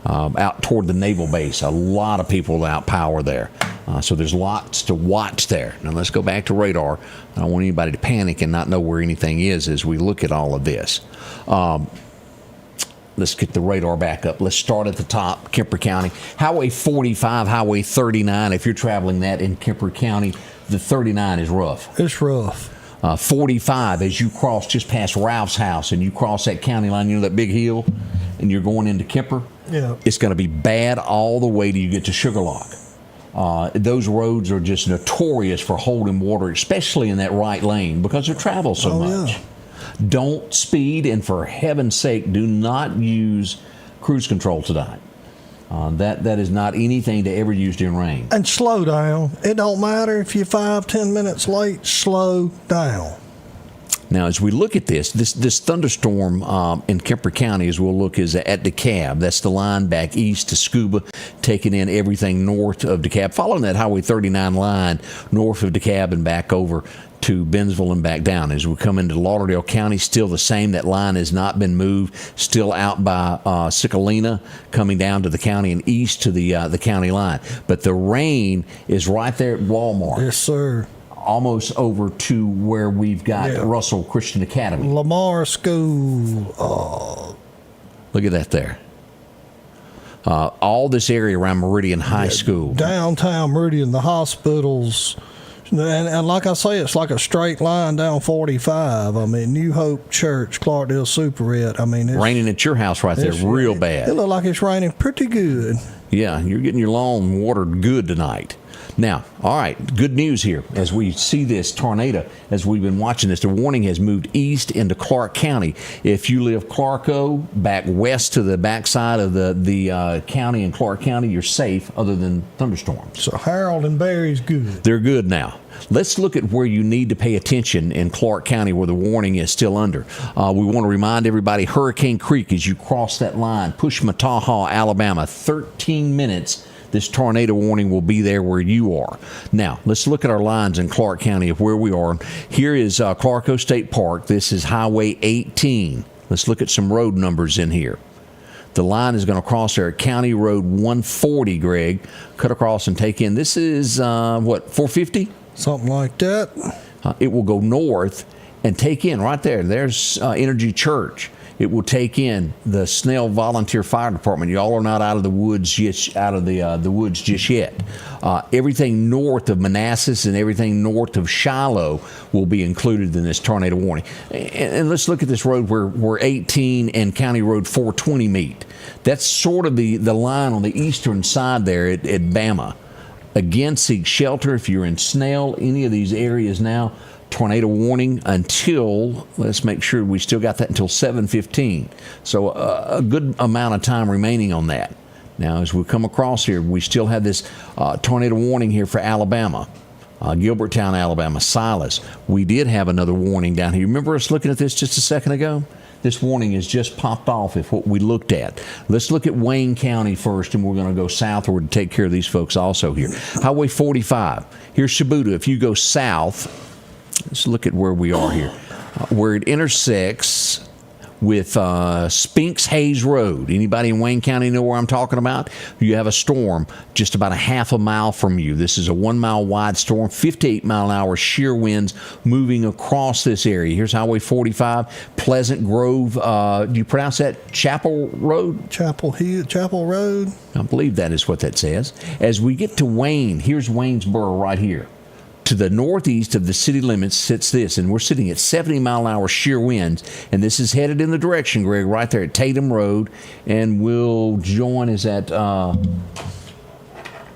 Out toward the naval base, a lot of people without power there. So there's lots to watch there. Now let's go back to radar. I don't want anybody to panic and not know where anything is as we look at all of this. Let's get the radar back up. Let's start at the top, Kemper County. Highway 45, Highway 39. If you're traveling that in Kemper County, the 39 is rough. It's rough. 45, as you cross just past Ralph's house and you cross that county line, you know that big hill, and you're going into Kemper. Yeah. It's going to be bad all the way till you get to Sugarlock. Those roads are just notorious for holding water, especially in that right lane, because they travel so much. Yeah. Don't speed, and for heaven's sake, do not use cruise control tonight. That is not anything to ever use during rain. And slow down. It don't matter if you're 5-10 minutes late. Slow down. Now, as we look at this thunderstorm in Kemper County, as we'll look, is at DeKalb. That's the line back east to Scuba, taking in everything north of DeKalb, following that Highway 39 line north of DeKalb and back over to Bentonville and back down. As we come into Lauderdale County, still the same. That line has not been moved. Still out by Cicalina, coming down to the county and east to the county line. But the rain is right there at Walmart. Yes, sir. Almost over to where we've got Russell Christian Academy. Lamar School. Look at that there. All this area around Meridian High School. Downtown Meridian, the hospitals. And like I say, it's like a straight line down 45. I mean, New Hope Church, Clarkdale Superette. I mean, it's raining at your house right there real bad. It looked like it's raining pretty good. Yeah, you're getting your lawn watered good tonight. Now, all right, good news here. As we see this tornado, as we've been watching this, the warning has moved east into Clarke County. If you live Clarko, back west to the backside of the county in Clarke County, you're safe other than thunderstorms. So Harold and Barry's good. They're good now. Let's look at where you need to pay attention in Clarke County where the warning is still under. We want to remind everybody, Hurricane Creek, as you cross that line, Pushmataha, Alabama, 13 minutes. This tornado warning will be there where you are. Now, let's look at our lines in Clarke County of where we are. Here is Clarko State Park. This is Highway 18. Let's look at some road numbers in here. The line is going to cross there at County Road 140, Greg. Cut across and take in. This is, 450? Something like that. It will go north and take in right there. There's Energy Church. It will take in the Snell Volunteer Fire Department. Y'all are not out of the woods just yet. Everything north of Manassas and everything north of Shiloh will be included in this tornado warning. And let's look at this road where 18 and County Road 420 meet. That's sort of the line on the eastern side there at Bama. Again, seek shelter if you're in Snell, any of these areas now. Tornado warning until, let's make sure we still got that until 7:15. So a good amount of time remaining on that. Now, as we come across here, we still have this tornado warning here for Alabama, Gilberttown, Alabama, Silas. We did have another warning down here. Remember us looking at this just a second ago? This warning has just popped off if what we looked at. Let's look at Wayne County first, and we're going to go southward to take care of these folks also here. Highway 45. Here's Shibuda. If you go south, let's look at where we are here. Where it intersects with Spinks Hayes Road. Anybody in Wayne County know where I'm talking about? You have a storm just about a half a mile from you. This is a 1 mile wide storm, 58 mile an hour shear winds moving across this area. Here's Highway 45, Pleasant Grove. Do you pronounce that Chapel Road? Chapel Road. I believe that is what that says. As we get to Wayne, here's Waynesboro right here. To the northeast of the city limits sits this, and we're sitting at 70 mile an hour sheer winds, and this is headed in the direction, Greg, right there at Tatum Road, and we'll join us at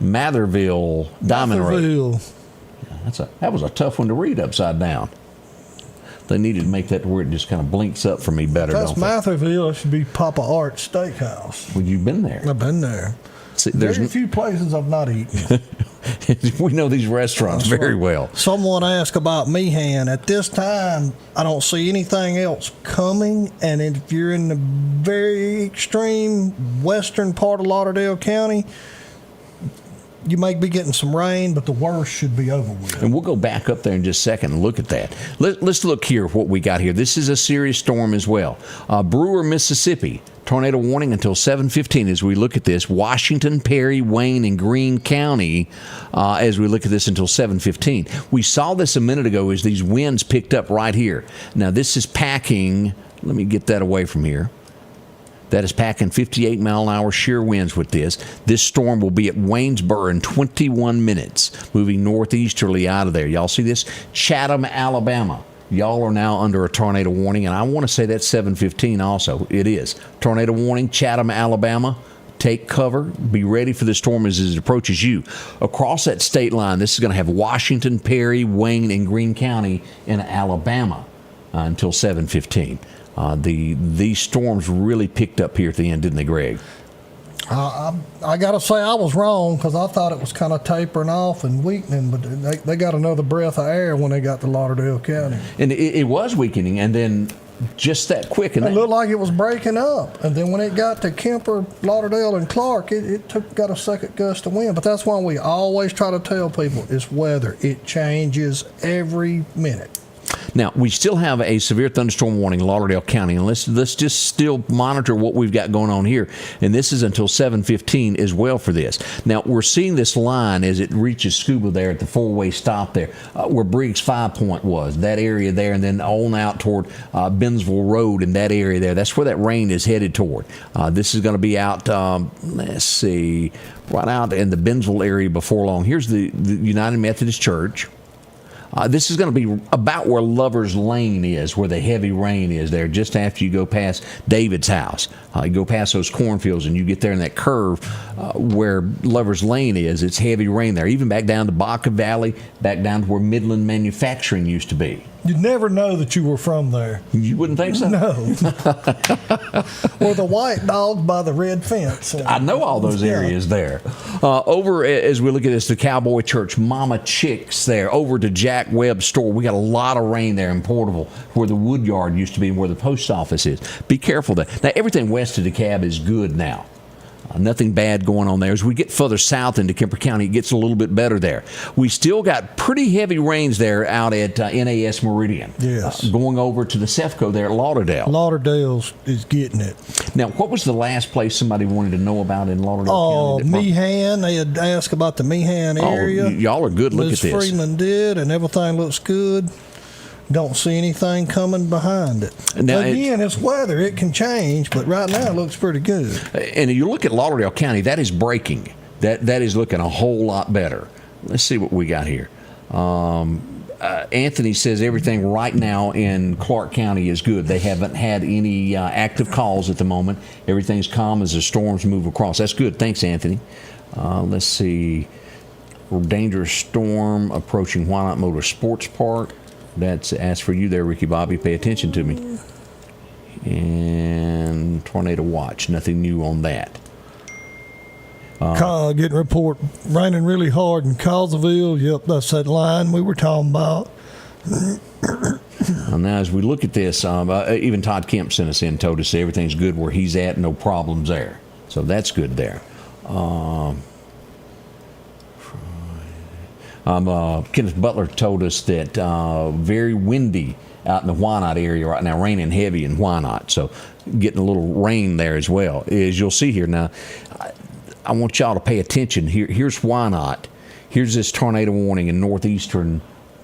Matherville Diamond Road. That was a tough one to read upside down. They needed to make that to where it just kind of blinks up for me better. That's Matherville. It should be Papa Art's Steakhouse. Well, you've been there. I've been there. See, there's a few places I've not eaten. We know these restaurants very well. Someone asked about Meehan. At this time, I don't see anything else coming. And if you're in the very extreme western part of Lauderdale County, you may be getting some rain, but the worst should be over with. And we'll go back up there in just a second and look at that. Let's look here what we got here. This is a serious storm as well. Brewer, Mississippi. Tornado warning until 7:15 as we look at this. Washington, Perry, Wayne, and Greene County as we look at this until 7:15. We saw this a minute ago as these winds picked up right here. Now, this is packing. Let me get that away from here. That is packing 58 mile an hour shear winds with this. This storm will be at Waynesboro in 21 minutes, moving northeasterly out of there. Y'all see this? Chatham, Alabama. Y'all are now under a tornado warning, and I want to say that's 7:15 also. It is. Tornado warning, Chatham, Alabama. Take cover. Be ready for the storm as it approaches you. Across that state line, this is going to have Washington, Perry, Wayne, and Greene County in Alabama until 7:15. These storms really picked up here at the end, didn't they, Greg? I got to say I was wrong because I thought it was kind of tapering off and weakening, but they got another breath of air when they got to Lauderdale County. And it was weakening, and then just that quick. And it looked like it was breaking up. And then when it got to Kemper, Lauderdale, and Clarke, it got a second gust of wind. But that's why we always try to tell people it's weather. It changes every minute. Now, we still have a severe thunderstorm warning in Lauderdale County, and let's just still monitor what we've got going on here. And this is until 7:15 as well for this. Now, we're seeing this line as it reaches Scuba there at the four-way stop there, where Briggs 5 Point was, that area there, and then on out toward Bennsville Road in that area there. That's where that rain is headed toward. This is going to be out, let's see, right out in the Bennsville area before long. Here's the United Methodist Church. This is going to be about where Lover's Lane is, where the heavy rain is there, just after you go past David's house. You go past those cornfields and you get there in that curve where Lover's Lane is. It's heavy rain there, even back down to Baca Valley, back down to where Midland Manufacturing used to be. You'd never know that you were from there. You wouldn't think so? No. Or the white dogs by the red fence. I know all those areas there. Over, as we look at this, the Cowboy Church, Mama Chicks there, over to Jack Webb's store. We got a lot of rain there in Porterville, where the wood yard used to be and where the post office is. Be careful there. Now, everything west of DeKalb is good now. Nothing bad going on there. As we get further south into Kemper County, it gets a little bit better there. We still got pretty heavy rains there out at NAS Meridian. Yes. Going over to the CEFCO there at Lauderdale. Lauderdale is getting it. Now, what was the last place somebody wanted to know about in Lauderdale County? Meehan. They had asked about the Meehan area. Y'all are good. Look at this. Ms. Freeman did, and everything looks good. Don't see anything coming behind it. Now, again, it's weather. It can change, but right now it looks pretty good. And you look at Lauderdale County, that is breaking. That is looking a whole lot better. Let's see what we got here. Anthony says everything right now in Clarke County is good. They haven't had any active calls at the moment. Everything's calm as the storms move across. That's good. Thanks, Anthony. Let's see. Dangerous storm approaching Why Not Motor Sports Park. That's asked for you there, Ricky Bobby. Pay attention to me. And tornado watch. Nothing new on that. Getting report raining really hard in Causeville. Yep, that's that line we were talking about. Now, as we look at this, even Todd Kemp sent us in, told us everything's good where he's at, no problems there. So that's good there. Kenneth Butler told us that very windy out in the Wynot area right now, raining heavy in Wynot. So getting a little rain there as well. As you'll see here now, I want y'all to pay attention. Here's Wynot. Here's this tornado warning in northeastern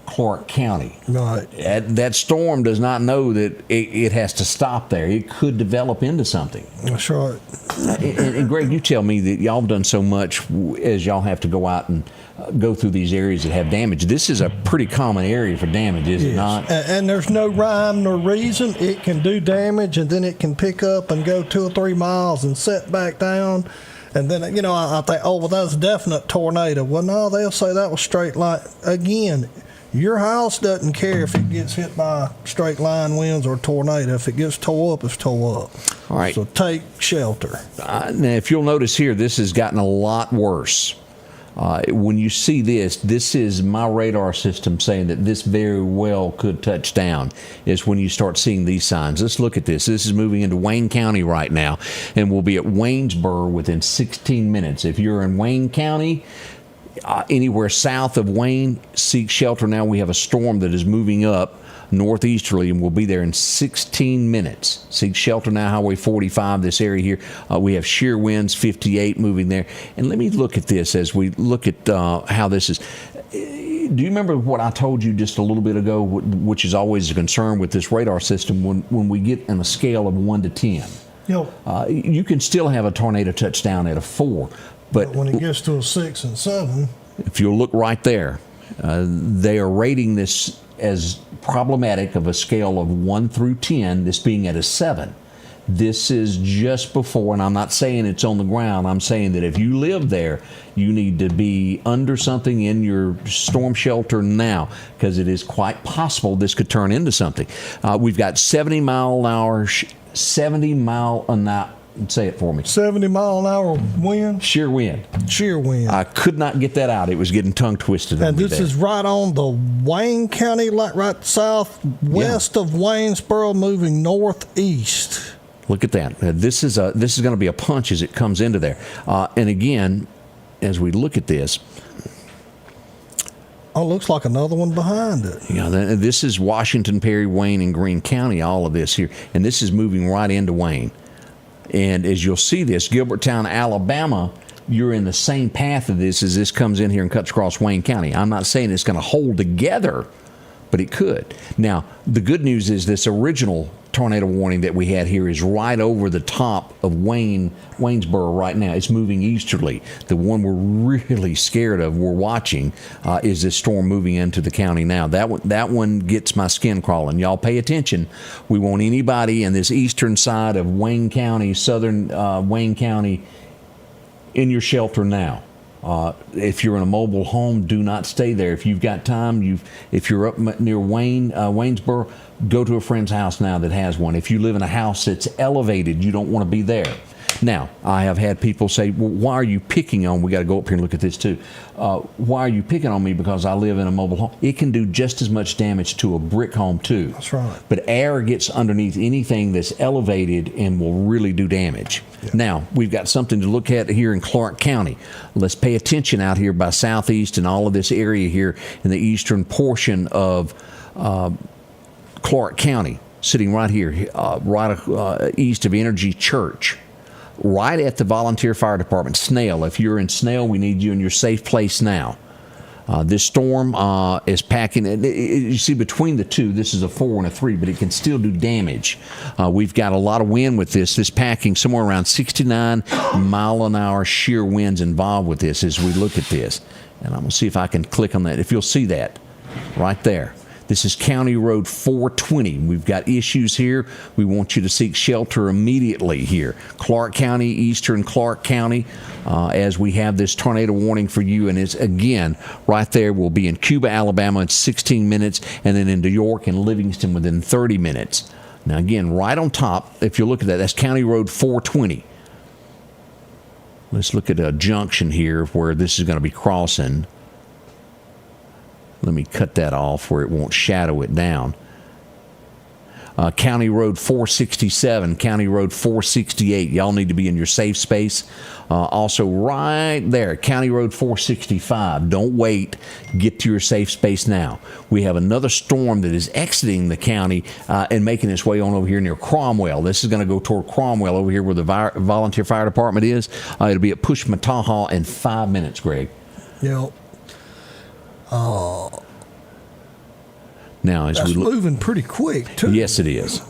Clarke County. Right. That storm does not know that it has to stop there. It could develop into something. That's right. And Greg, you tell me that y'all have done so much as y'all have to go out and go through these areas that have damage. This is a pretty common area for damage, is it not? And there's no rhyme nor reason. It can do damage, and then it can pick up and go 2 or 3 miles and set back down. And then, I think, oh, well, that's a definite tornado. Well, no, they'll say that was straight line. Again, your house doesn't care if it gets hit by straight line winds or tornado. If it gets tore up, it's tore up. All right. So take shelter. Now, if you'll notice here, this has gotten a lot worse. When you see this is my radar system saying that this very well could touch down, is when you start seeing these signs. Let's look at this. This is moving into Wayne County right now, and we'll be at Waynesboro within 16 minutes. If you're in Wayne County, anywhere south of Wayne, seek shelter now. We have a storm that is moving up northeasterly, and we'll be there in 16 minutes. Seek shelter now, Highway 45, this area here. We have shear winds, 58 moving there. And let me look at this as we look at how this is. Do you remember what I told you just a little bit ago, which is always a concern with this radar system, when we get on a scale of 1 to 10? Yep. You can still have a tornado touchdown at a 4. But when it gets to a 6 and 7, if you'll look right there, they are rating this as problematic of a scale of 1 through 10, this being at a 7. This is just before, and I'm not saying it's on the ground, I'm saying that if you live there, you need to be under something in your storm shelter now, because it is quite possible this could turn into something. We've got 70 mile an hour, say it for me. 70 mile an hour wind. Sheer wind. Sheer wind. I could not get that out. It was getting tongue twisted. And this is right on the Wayne County, like right southwest of Waynesboro, moving northeast. Look at that. This is going to be a punch as it comes into there. And again, as we look at this, oh, looks like another one behind it. Yeah, this is Washington, Perry, Wayne, and Greene County. All of this here, and this is moving right into Wayne. And as you'll see this, Gilbertown, Alabama, you're in the same path of this as this comes in here and cuts across Wayne County. I'm not saying it's going to hold together, but it could. Now, the good news is this original tornado warning that we had here is right over the top of Waynesboro right now. It's moving easterly. The one we're really scared of, we're watching, is this storm moving into the county now. That one gets my skin crawling. Y'all pay attention. We want anybody in this eastern side of Wayne County, southern Wayne County, in your shelter now. If you're in a mobile home, do not stay there. If you've got time, if you're up near Waynesboro, go to a friend's house now that has one. If you live in a house that's elevated, you don't want to be there. Now, I have had people say, well, why are you picking on, we got to go up here and look at this too. Why are you picking on me because I live in a mobile home? It can do just as much damage to a brick home too. That's right. But air gets underneath anything that's elevated and will really do damage. Yeah. Now, we've got something to look at here in Clarke County. Let's pay attention out here by southeast and all of this area here in the eastern portion of Clarke County, sitting right here, east of Energy Church. Right at the volunteer fire department. Snail, if you're in Snail, we need you in your safe place now. This storm is packing. You see, between the two, this is a 4 and a 3, but it can still do damage. We've got a lot of wind with this. This packing somewhere around 69 mile an hour shear winds involved with this as we look at this. And I'm going to see if I can click on that. If you'll see that right there. This is County Road 420. We've got issues here. We want you to seek shelter immediately here. Clarke County, eastern Clarke County, as we have this tornado warning for you. And it's, again, right there. We'll be in Cuba, Alabama in 16 minutes, and then into York and Livingston within 30 minutes. Now, again, right on top, if you look at that, that's County Road 420. Let's look at a junction here where this is going to be crossing. Let me cut that off where it won't shadow it down. County Road 467, County Road 468. Y'all need to be in your safe space. Also, right there, County Road 465. Don't wait. Get to your safe space now. We have another storm that is exiting the county and making its way on over here near Cromwell. This is going to go toward Cromwell over here where the volunteer fire department is. It'll be at Pushmataha in 5 minutes, Greg. Yep. Now, as That's we look, moving pretty quick, too. yes, it is.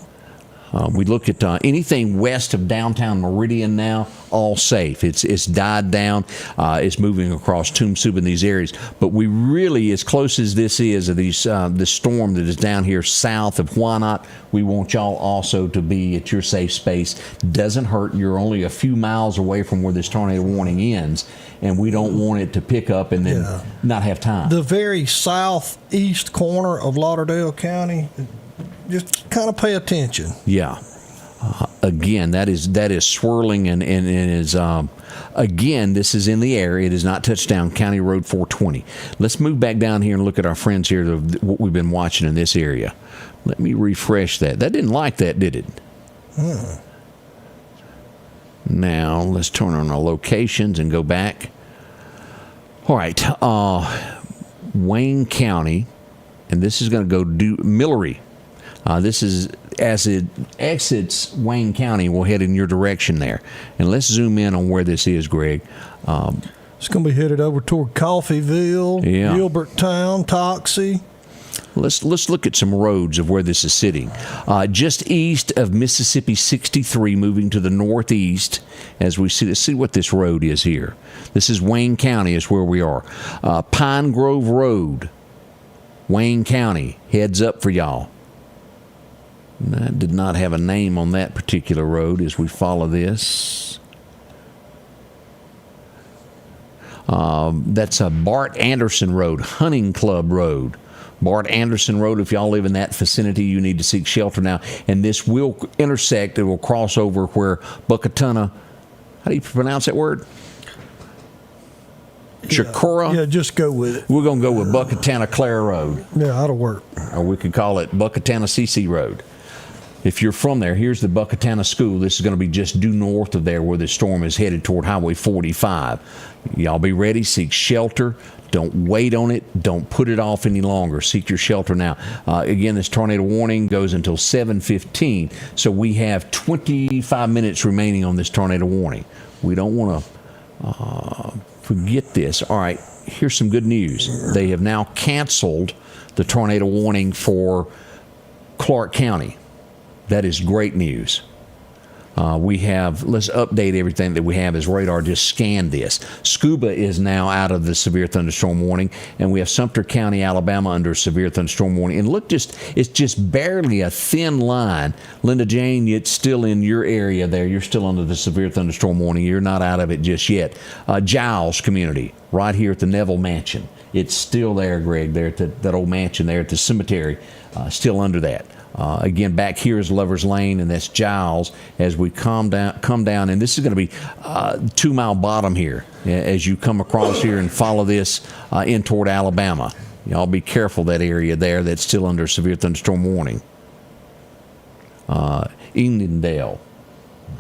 We look at anything west of downtown Meridian now, all safe. It's died down. It's moving across Toomsub in these areas. But we really, as close as this is of this storm that is down here south of Wyandotte, we want y'all also to be at your safe space. Doesn't hurt. You're only a few miles away from where this tornado warning ends, and we don't want it to pick up and then not have time. The very southeast corner of Lauderdale County, just kind of pay attention. Yeah. Again, that is swirling and is again, this is in the air. It is not touchdown. County Road 420. Let's move back down here and look at our friends here, what we've been watching in this area. Let me refresh that. That didn't like that, did it? Now let's turn on our locations and go back. All right, Wayne County, and this is going to go Millery. This is as it exits Wayne County, we'll head in your direction there. And let's zoom in on where this is, Greg. It's going to be headed over toward Coffeyville, Gilberttown, Toxie. Let's look at some roads of where this is sitting. Just east of Mississippi 63, moving to the northeast, as we see. Let's see what this road is here. This is Wayne County, is where we are. Pine Grove Road, Wayne County, heads up for y'all. That did not have a name on that particular road as we follow this. That's a Bart Anderson Road, Hunting Club Road. Bart Anderson Road, if y'all live in that vicinity, you need to seek shelter now. And this will intersect, it will cross over where Buckatuna, how do you pronounce that word? Chicora? Yeah, just go with it. We're going to go with Buckatana Clare Road. Yeah, that'll work. Or we could call it Buckatana CC Road. If you're from there, here's the Buckatana School. This is going to be just due north of there where the storm is headed toward Highway 45. Y'all be ready. Seek shelter. Don't wait on it. Don't put it off any longer. Seek your shelter now. Again, this tornado warning goes until 7:15. So we have 25 minutes remaining on this tornado warning. We don't want to forget this. All right, here's some good news. They have now canceled the tornado warning for Clarke County. That is great news. Let's update everything that we have as radar just scanned this. Scuba is now out of the severe thunderstorm warning, and we have Sumter County, Alabama under severe thunderstorm warning. And look, it's just barely a thin line. Linda Jane, it's still in your area there. You're still under the severe thunderstorm warning. You're not out of it just yet. Giles community, right here at the Neville Mansion. It's still there, Greg, there at that old mansion there at the cemetery, still under that. Again, back here is Lover's Lane, and that's Giles as we come down, and this is going to be 2 Mile Bottom here as you come across here and follow this in toward Alabama. Y'all be careful that area there that's still under severe thunderstorm warning. Edendale.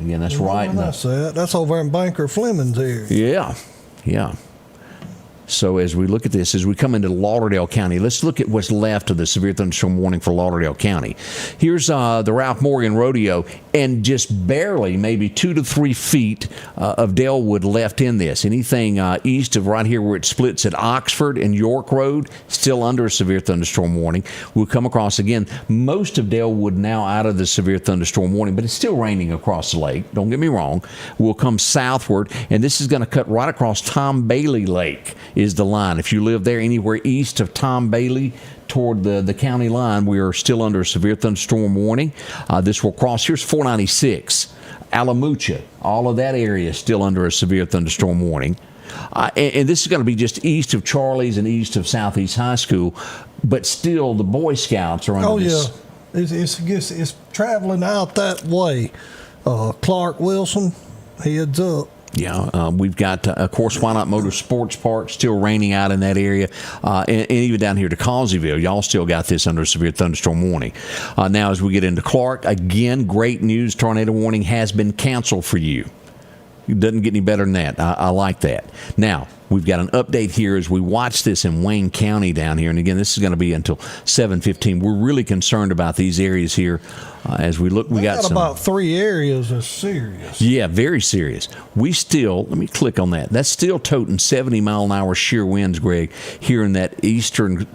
Again, that's right. That's over in Banker Fleming's area. Yeah. So as we look at this, as we come into Lauderdale County, let's look at what's left of the severe thunderstorm warning for Lauderdale County. Here's the Ralph Morgan Rodeo, and just barely, maybe 2 to 3 feet of Dalewood left in this. Anything east of right here where it splits at Oxford and York Road, still under a severe thunderstorm warning. We'll come across, again, most of Dalewood now out of the severe thunderstorm warning, but it's still raining across the lake. Don't get me wrong. We'll come southward, and this is going to cut right across Tom Bailey Lake is the line. If you live there anywhere east of Tom Bailey toward the county line, we are still under a severe thunderstorm warning. This will cross. Here's 496. Alamucha, all of that area is still under a severe thunderstorm warning. And this is going to be just east of Charlie's and east of Southeast High School, but still the Boy Scouts are under this. Oh, yeah. It's traveling out that way. Clark Wilson, heads up. Yeah, we've got, of course, Why Not Motorsports Park, still raining out in that area. And even down here to Causeyville, y'all still got this under a severe thunderstorm warning. Now, as we get into Clarke, again, great news. Tornado warning has been canceled for you. It doesn't get any better than that. I like that. Now, we've got an update here as we watch this in Wayne County down here. And again, this is going to be until 7:15. We're really concerned about these areas here. As we look, we got some, about 3 areas are serious. Yeah, very serious. We still, let me click on that. That's still toting 70-mile-an-hour shear winds, Greg, here in that eastern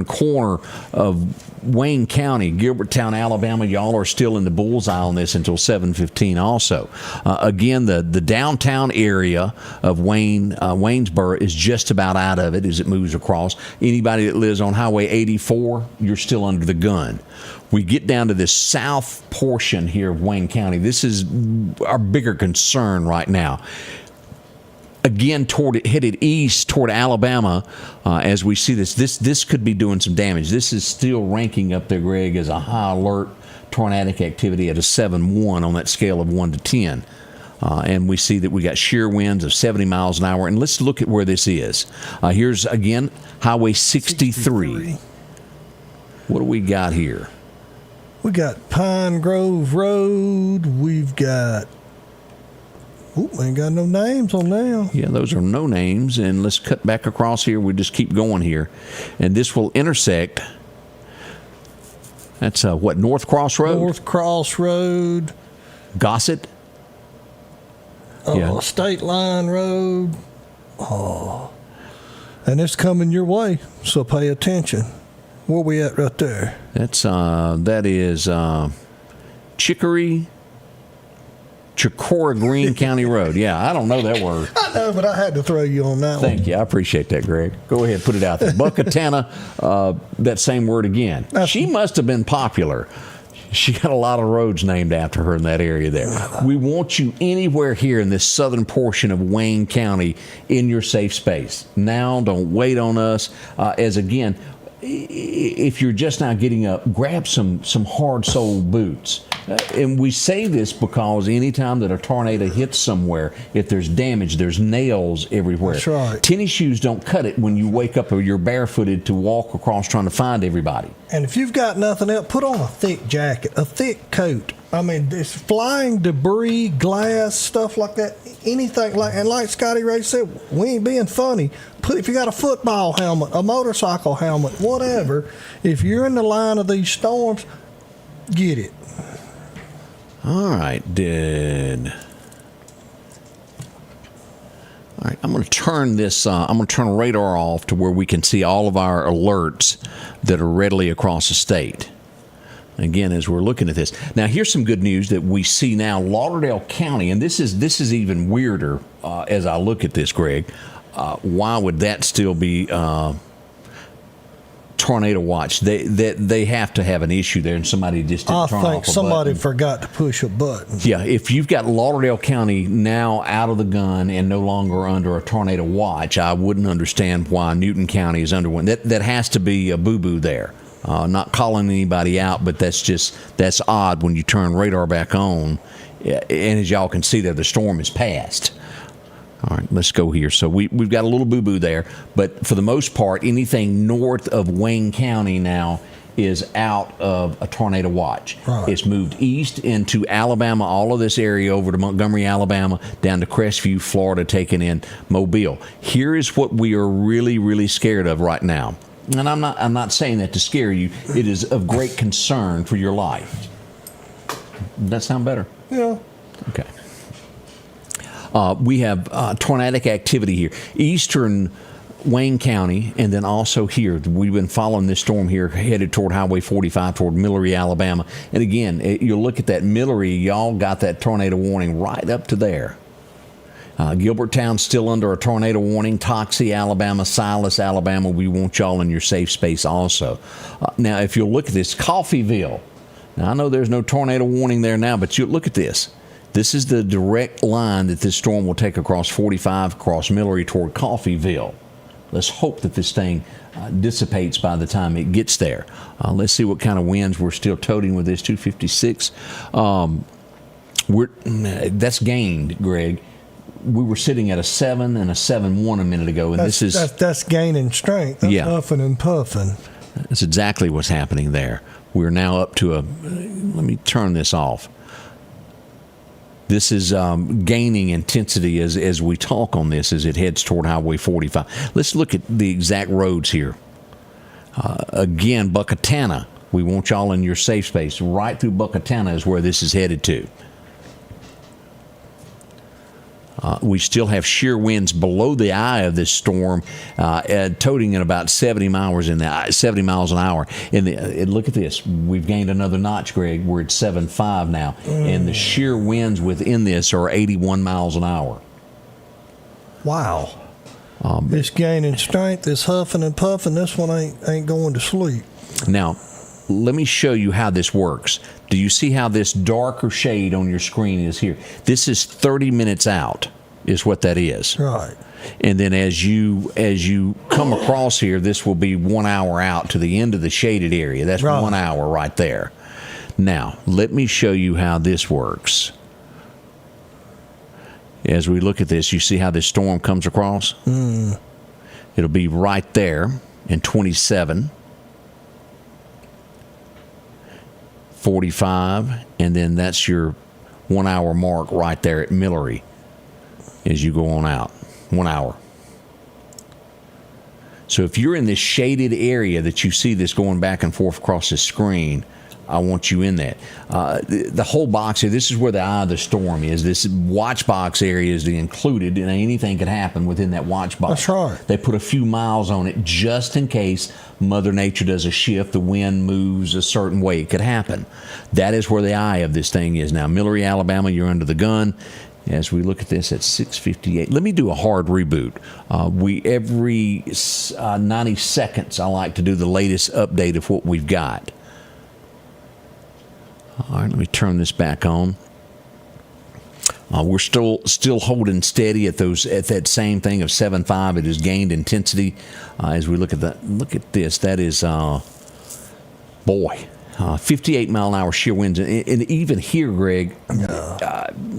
corner of Wayne County, Gilberttown, Alabama. Y'all are still in the bullseye on this until 7:15 also. Again, the downtown area of Waynesboro is just about out of it as it moves across. Anybody that lives on Highway 84, you're still under the gun. We get down to this south portion here of Wayne County. This is our bigger concern right now. Again, headed east toward Alabama, as we see this could be doing some damage. This is still ranking up there, Greg, as a high alert tornadic activity at a 7-1 on that scale of 1 to 10. And we see that we got shear winds of 70 miles an hour. And let's look at where this is. Here's, again, Highway 63. What do we got here? We got Pine Grove Road. We've got... we ain't got no names on now. Yeah, those are no names. And let's cut back across here. We just keep going here. And this will intersect... That's, North Cross Road? North Cross Road. Gossett? Yeah. State Line Road. Oh. And it's coming your way, so pay attention. Where we at right there? That is Chicora Green County Road. Yeah, I don't know that word. I know, but I had to throw you on that one. Thank you. I appreciate that, Greg. Go ahead, put it out there. Buckatana, that same word again. She must have been popular. She got a lot of roads named after her in that area there. We want you anywhere here in this southern portion of Wayne County in your safe space. Now, don't wait on us. As again, if you're just now getting up, grab some hard-soled boots. And we say this because anytime that a tornado hits somewhere, if there's damage, there's nails everywhere. That's right. Tennis shoes don't cut it when you wake up or you're barefooted to walk across trying to find everybody. And if you've got nothing else, put on a thick jacket, a thick coat. I mean, it's flying debris, glass, stuff like that, anything like, and like Scotty Ray said, we ain't being funny. If you got a football helmet, a motorcycle helmet, whatever, if you're in the line of these storms, get it. All right, I'm going to turn this. I'm going to turn radar off to where we can see all of our alerts that are readily across the state. Again, as we're looking at this, now here's some good news that we see now. Lauderdale County, and this is even weirder as I look at this, Greg. Why would that still be tornado watch? They have to have an issue there, and somebody just didn't turn off a button. I think somebody forgot to push a button. Yeah, if you've got Lauderdale County now out of the gun and no longer under a tornado watch, I wouldn't understand why Newton County is under one. That has to be a boo-boo there. Not calling anybody out, but that's odd when you turn radar back on. And as y'all can see there, the storm is past. All right, let's go here. So we've got a little boo-boo there, but for the most part, anything north of Wayne County now is out of a tornado watch. Right. It's moved east into Alabama, all of this area over to Montgomery, Alabama, down to Crestview, Florida, taking in Mobile. Here is what we are really, really scared of right now. And I'm not saying that to scare you. It is of great concern for your life. Does that sound better? Yeah. Okay. We have tornadic activity here. Eastern Wayne County, and then also here. We've been following this storm here, headed toward Highway 45, toward Millery, Alabama. And again, you'll look at that Millery, y'all got that tornado warning right up to there. Gilberttown still under a tornado warning. Toxie, Alabama, Silas, Alabama. We want y'all in your safe space also. Now, if you'll look at this, Coffeyville. Now, I know there's no tornado warning there now, but you look at this. This is the direct line that this storm will take across 45, across Millery toward Coffeyville. Let's hope that this thing dissipates by the time it gets there. Let's see what kind of winds we're still toting with this 256. That's gained, Greg. We were sitting at a 7 and a 7.1 a minute ago, and that's gaining strength. That's huffing and puffing. That's exactly what's happening there. We're now up to let me turn this off. This is gaining intensity as we talk on this as it heads toward Highway 45. Let's look at the exact roads here. Again, Buckatana. We want y'all in your safe space. Right through Buckatana is where this is headed to. We still have shear winds below the eye of this storm, toting at about 70 miles an hour. And look at this. We've gained another notch, Greg. We're at 7.5 now. And the shear winds within this are 81 miles an hour. Wow. It's gaining strength. It's huffing and puffing. This one ain't going to sleep. Now, let me show you how this works. Do you see how this darker shade on your screen is here? This is 30 minutes out, is what that is. Right. And then as you come across here, this will be 1 hour out to the end of the shaded area. That's right. 1 hour right there. Now, let me show you how this works. As we look at this, you see how this storm comes across? It'll be right there in 27. 45, and then that's your 1 hour mark right there at Millery as you go on out. 1 hour. So if you're in this shaded area that you see this going back and forth across the screen, I want you in that. The whole box here, this is where the eye of the storm is. This watch box area is included, and anything could happen within that watch box. That's right. They put a few miles on it just in case Mother Nature does a shift, the wind moves a certain way. It could happen. That is where the eye of this thing is. Now, Millery, Alabama, you're under the gun. As we look at this at 6:58, let me do a hard reboot. Every 90 seconds, I like to do the latest update of what we've got. All right, let me turn this back on. We're still holding steady at that same thing of 7.5. It has gained intensity. As we look at this, that is 58 mile an hour shear winds, and even here, Greg.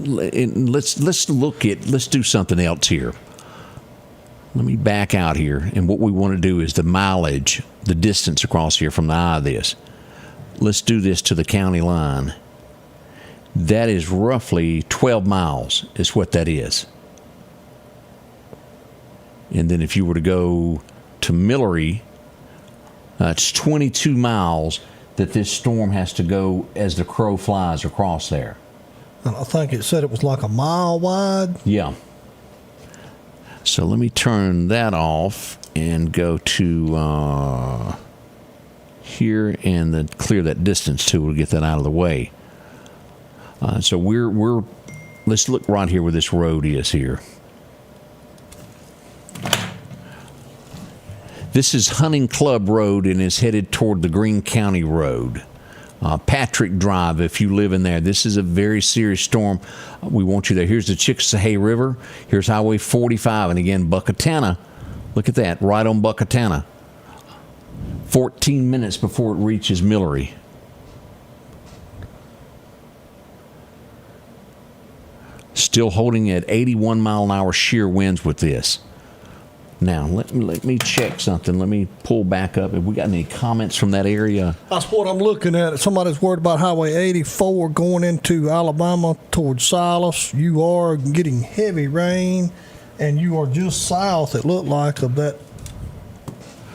Let's do something else here. Let me back out here, and what we want to do is the mileage, the distance across here from the eye of this. Let's do this to the county line. That is roughly 12 miles is what that is. And then if you were to go to Millery, it's 22 miles that this storm has to go as the crow flies across there. And I think it said it was like a mile wide. Yeah. So let me turn that off and go to here and then clear that distance too. We'll get that out of the way. So let's look right here where this road is here. This is Hunting Club Road and is headed toward the Greene County Road. Patrick Drive, if you live in there. This is a very serious storm. We want you there. Here's the Chickasahee River. Here's Highway 45. And again, Buckatana. Look at that, right on Buckatana. 14 minutes before it reaches Millery. Still holding at 81 mile an hour shear winds with this. Now, let me check something. Let me pull back up. Have we got any comments from that area? That's what I'm looking at. Somebody's worried about Highway 84 going into Alabama towards Silas. You are getting heavy rain, and you are just south, it looked like, of that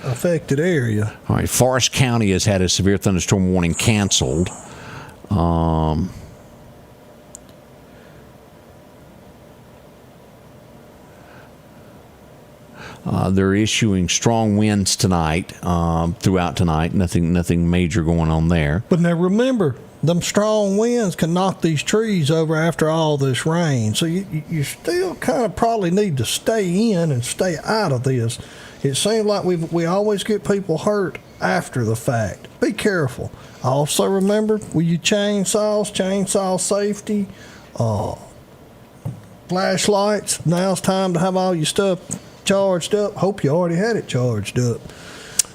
affected area. All right, Forest County has had a severe thunderstorm warning canceled. They're issuing strong winds tonight, throughout tonight. Nothing major going on there. But now remember, them strong winds can knock these trees over after all this rain. So you still kind of probably need to stay in and stay out of this. It seems like we always get people hurt after the fact. Be careful. Also remember, with your chainsaw safety, flashlights. Now's time to have all your stuff charged up. Hope you already had it charged up.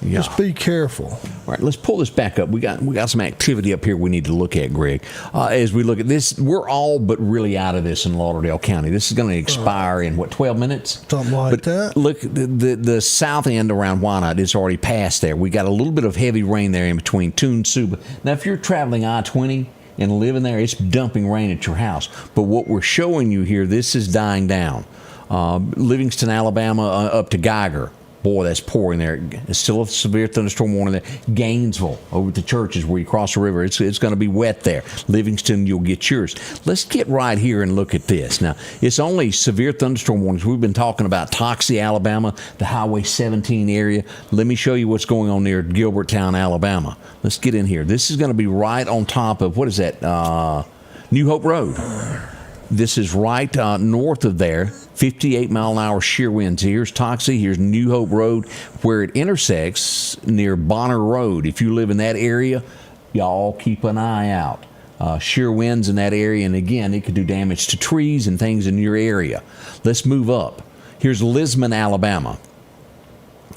Yeah. Just be careful. All right, let's pull this back up. We got some activity up here we need to look at, Greg. As we look at this, we're all but really out of this in Lauderdale County. This is going to expire in, 12 minutes? Something like that. Look, the south end around Wyandotte is already past there. We got a little bit of heavy rain there in between Toon, Suba. Now, if you're traveling I-20 and living there, it's dumping rain at your house. But what we're showing you here, this is dying down. Livingston, Alabama, up to Geiger. Boy, that's pouring there. It's still a severe thunderstorm warning there. Gainesville, over at the churches where you cross the river, it's going to be wet there. Livingston, you'll get yours. Let's get right here and look at this. Now, it's only severe thunderstorm warnings. We've been talking about Toxie, Alabama, the Highway 17 area. Let me show you what's going on near Gilberttown, Alabama. Let's get in here. This is going to be right on top of, what is that, New Hope Road. This is right north of there, 58-mile-an-hour shear winds. Here's Toxie, here's New Hope Road, where it intersects near Bonner Road. If you live in that area, y'all keep an eye out. Shear winds in that area, and again, it could do damage to trees and things in your area. Let's move up. Here's Lisbon, Alabama.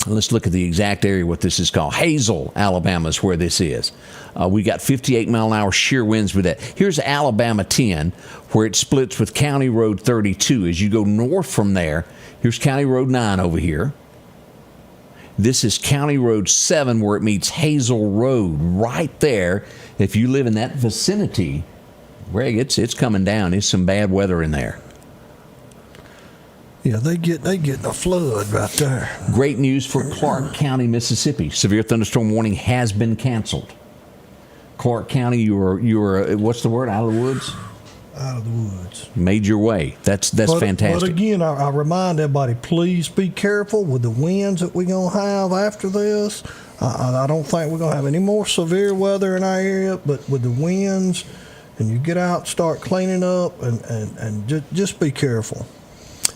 Let's look at the exact area, what this is called. Hazel, Alabama is where this is. We got 58-mile-an-hour shear winds with that. Here's Alabama 10, where it splits with County Road 32. As you go north from there, here's County Road 9 over here. This is County Road 7, where it meets Hazel Road right there. If you live in that vicinity, Greg, it's coming down. It's some bad weather in there. Yeah, they getting a flood right there. Great news for Clarke County, Mississippi. Severe thunderstorm warning has been canceled. Clarke County, you were what's the word? Out of the woods? Out of the woods. Made your way. That's fantastic. But again, I remind everybody, please be careful with the winds that we're going to have after this. I don't think we're going to have any more severe weather in our area, but with the winds, and you get out, start cleaning up, and just be careful.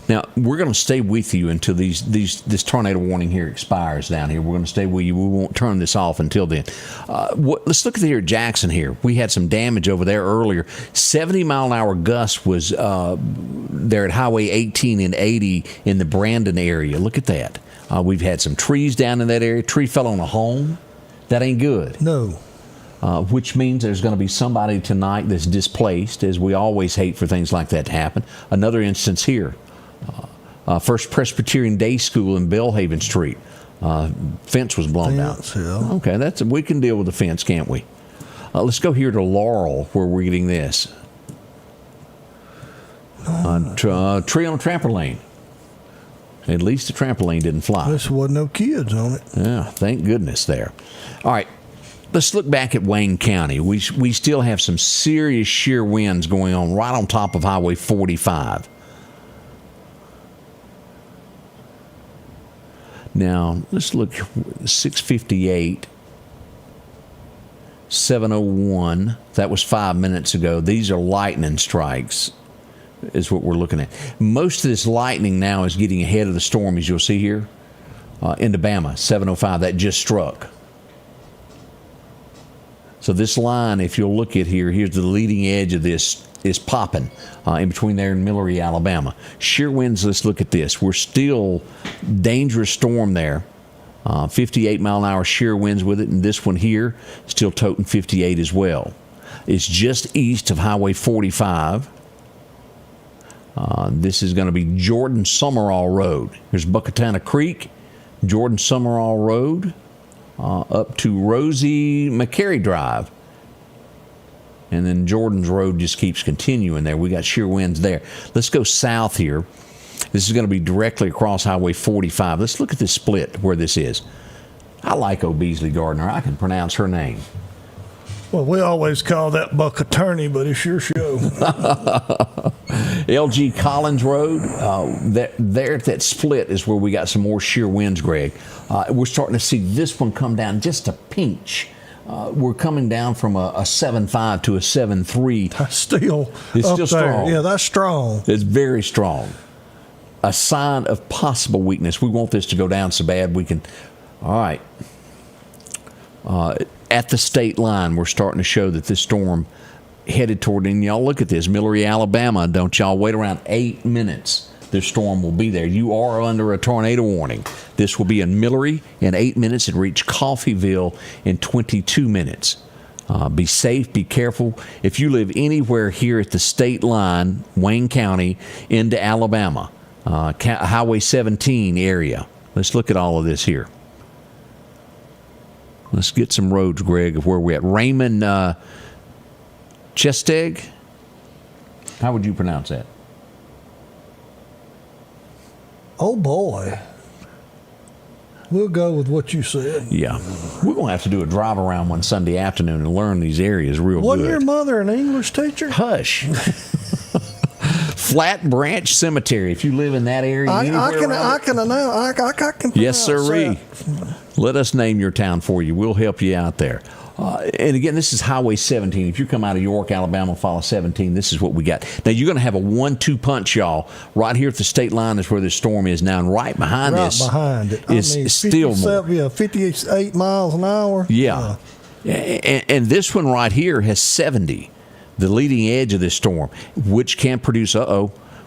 Now, we're going to stay with you until this tornado warning here expires down here. We're going to stay with you. We won't turn this off until then. Let's look at here at Jackson here. We had some damage over there earlier. 70-mile-an-hour gust was there at Highway 18 and 80 in the Brandon area. Look at that. We've had some trees down in that area. Tree fell on a home. That ain't good. No. Which means there's going to be somebody tonight that's displaced, as we always hate for things like that to happen. Another instance here. First Presbyterian Day School in Bellhaven Street. Fence was blown down. Yeah. Okay, we can deal with the fence, can't we? Let's go here to Laurel, where we're getting this. Tree on a trampoline. At least the trampoline didn't fly. There wasn't no kids on it. Yeah, thank goodness there. All right, let's look back at Wayne County. We still have some serious shear winds going on right on top of Highway 45. Now, let's look, 658, 701, that was 5 minutes ago. These are lightning strikes, is what we're looking at. Most of this lightning now is getting ahead of the storm, as you'll see here, into Bama, 705, that just struck. So this line, if you'll look at here, here's the leading edge of this, is popping in between there and Millery, Alabama. Shear winds, let's look at this. We're still dangerous storm there. 58-mile-an-hour shear winds with it, and this one here still toting 58 as well. It's just east of Highway 45. This is going to be Jordan Summerall Road. Here's Buckatana Creek, Jordan Summerall Road, up to Rosie McCary Drive. And then Jordan's Road just keeps continuing there. We got shear winds there. Let's go south here. This is going to be directly across Highway 45. Let's look at this split where this is. I like O'Beasley Gardner. I can pronounce her name. Well, we always call that Buck Attorney, but it's your show. LG Collins Road, there at that split is where we got some more shear winds, Greg. We're starting to see this one come down just a pinch. We're coming down from a 7.5 to a 7.3. That's still it's up still there. strong. Yeah, that's strong. It's very strong. A sign of possible weakness. We want this to go down so bad we can. All right. At the state line, we're starting to show that this storm headed toward, and y'all look at this, Millery, Alabama. Don't y'all wait around 8 minutes this storm will be there. You are under a tornado warning. This will be in Millery in 8 minutes and reach Coffeyville in 22 minutes. Be safe, be careful. If you live anywhere here at the state line, Wayne County, into Alabama, Highway 17 area. Let's look at all of this here. Let's get some roads, Greg, of where we're at. Raymond Chesteg. How would you pronounce that? Oh, boy. We'll go with what you said. Yeah. We're going to have to do a drive around one Sunday afternoon and learn these areas real Wasn't good. your mother an English teacher? Hush. Flat Branch Cemetery. If you live in that area, I can yes, sirree. that. Let us name your town for you. We'll help you out there. And again, this is Highway 17. If you come out of York, Alabama, follow 17, this is what we got. Now, you're going to have a 1-2 punch, y'all. Right here at the state line is where this storm is now. And right behind is still more. 58 miles an hour. Yeah. And this one right here has 70, the leading edge of this storm, which can produce,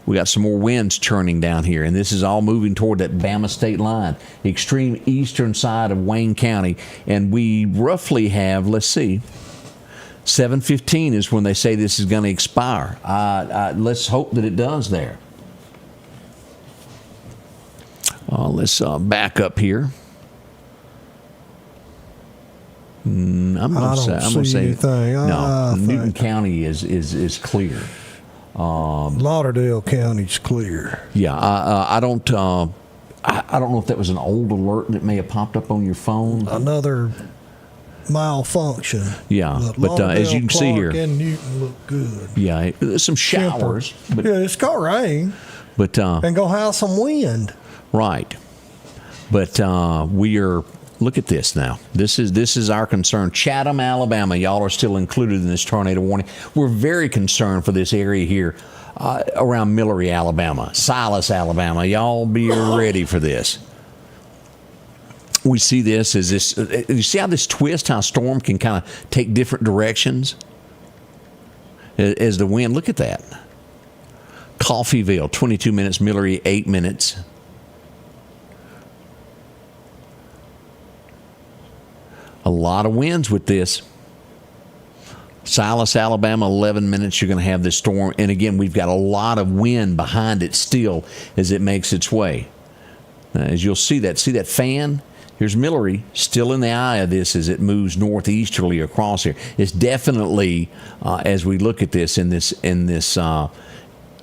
we got some more winds churning down here, and this is all moving toward that Bama state line, extreme eastern side of Wayne County, and we roughly have, let's see, 7:15 is when they say this is going to expire. Let's hope that it does there. Let's back up here. I'm going to say anything. No. Newton County is clear. Lauderdale County's clear. Yeah, I don't know if that was an old alert that may have popped up on your phone. Another malfunction. Yeah, but as you can see here, Clarke and Newton look good. Yeah, there's some showers. But, yeah, it's got rain. But and gonna have some wind. Right, but we are. Look at this now. This is our concern. Chatham, Alabama. Y'all are still included in this tornado warning. We're very concerned for this area here around Millery, Alabama. Silas, Alabama. Y'all be ready for this. We see this as this. You see how this twist, how storm can kind of take different directions as the wind. Look at that. Coffeyville, 22 minutes. Millery, 8 minutes. A lot of winds with this. Silas, Alabama, 11 minutes. You're going to have this storm. And again, we've got a lot of wind behind it still as it makes its way. As you'll see that fan? Here's Millery, still in the eye of this as it moves northeasterly across here. It's definitely, as we look at this in this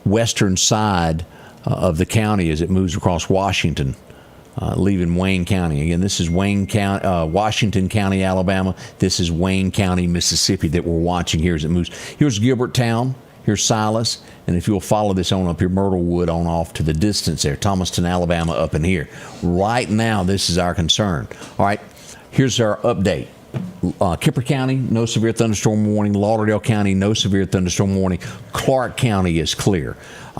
western side of the county as it moves across Washington. Leaving Wayne County. Again, this is Wayne County, Washington County, Alabama. This is Wayne County, Mississippi that we're watching here as it moves. Here's Gilberttown. Here's Silas. And if you'll follow this on up here, Myrtlewood on off to the distance there. Thomaston, Alabama up in here. Right now, this is our concern. All right, here's our update. Kipper County, no severe thunderstorm warning. Lauderdale County, no severe thunderstorm warning. Clarke County is clear.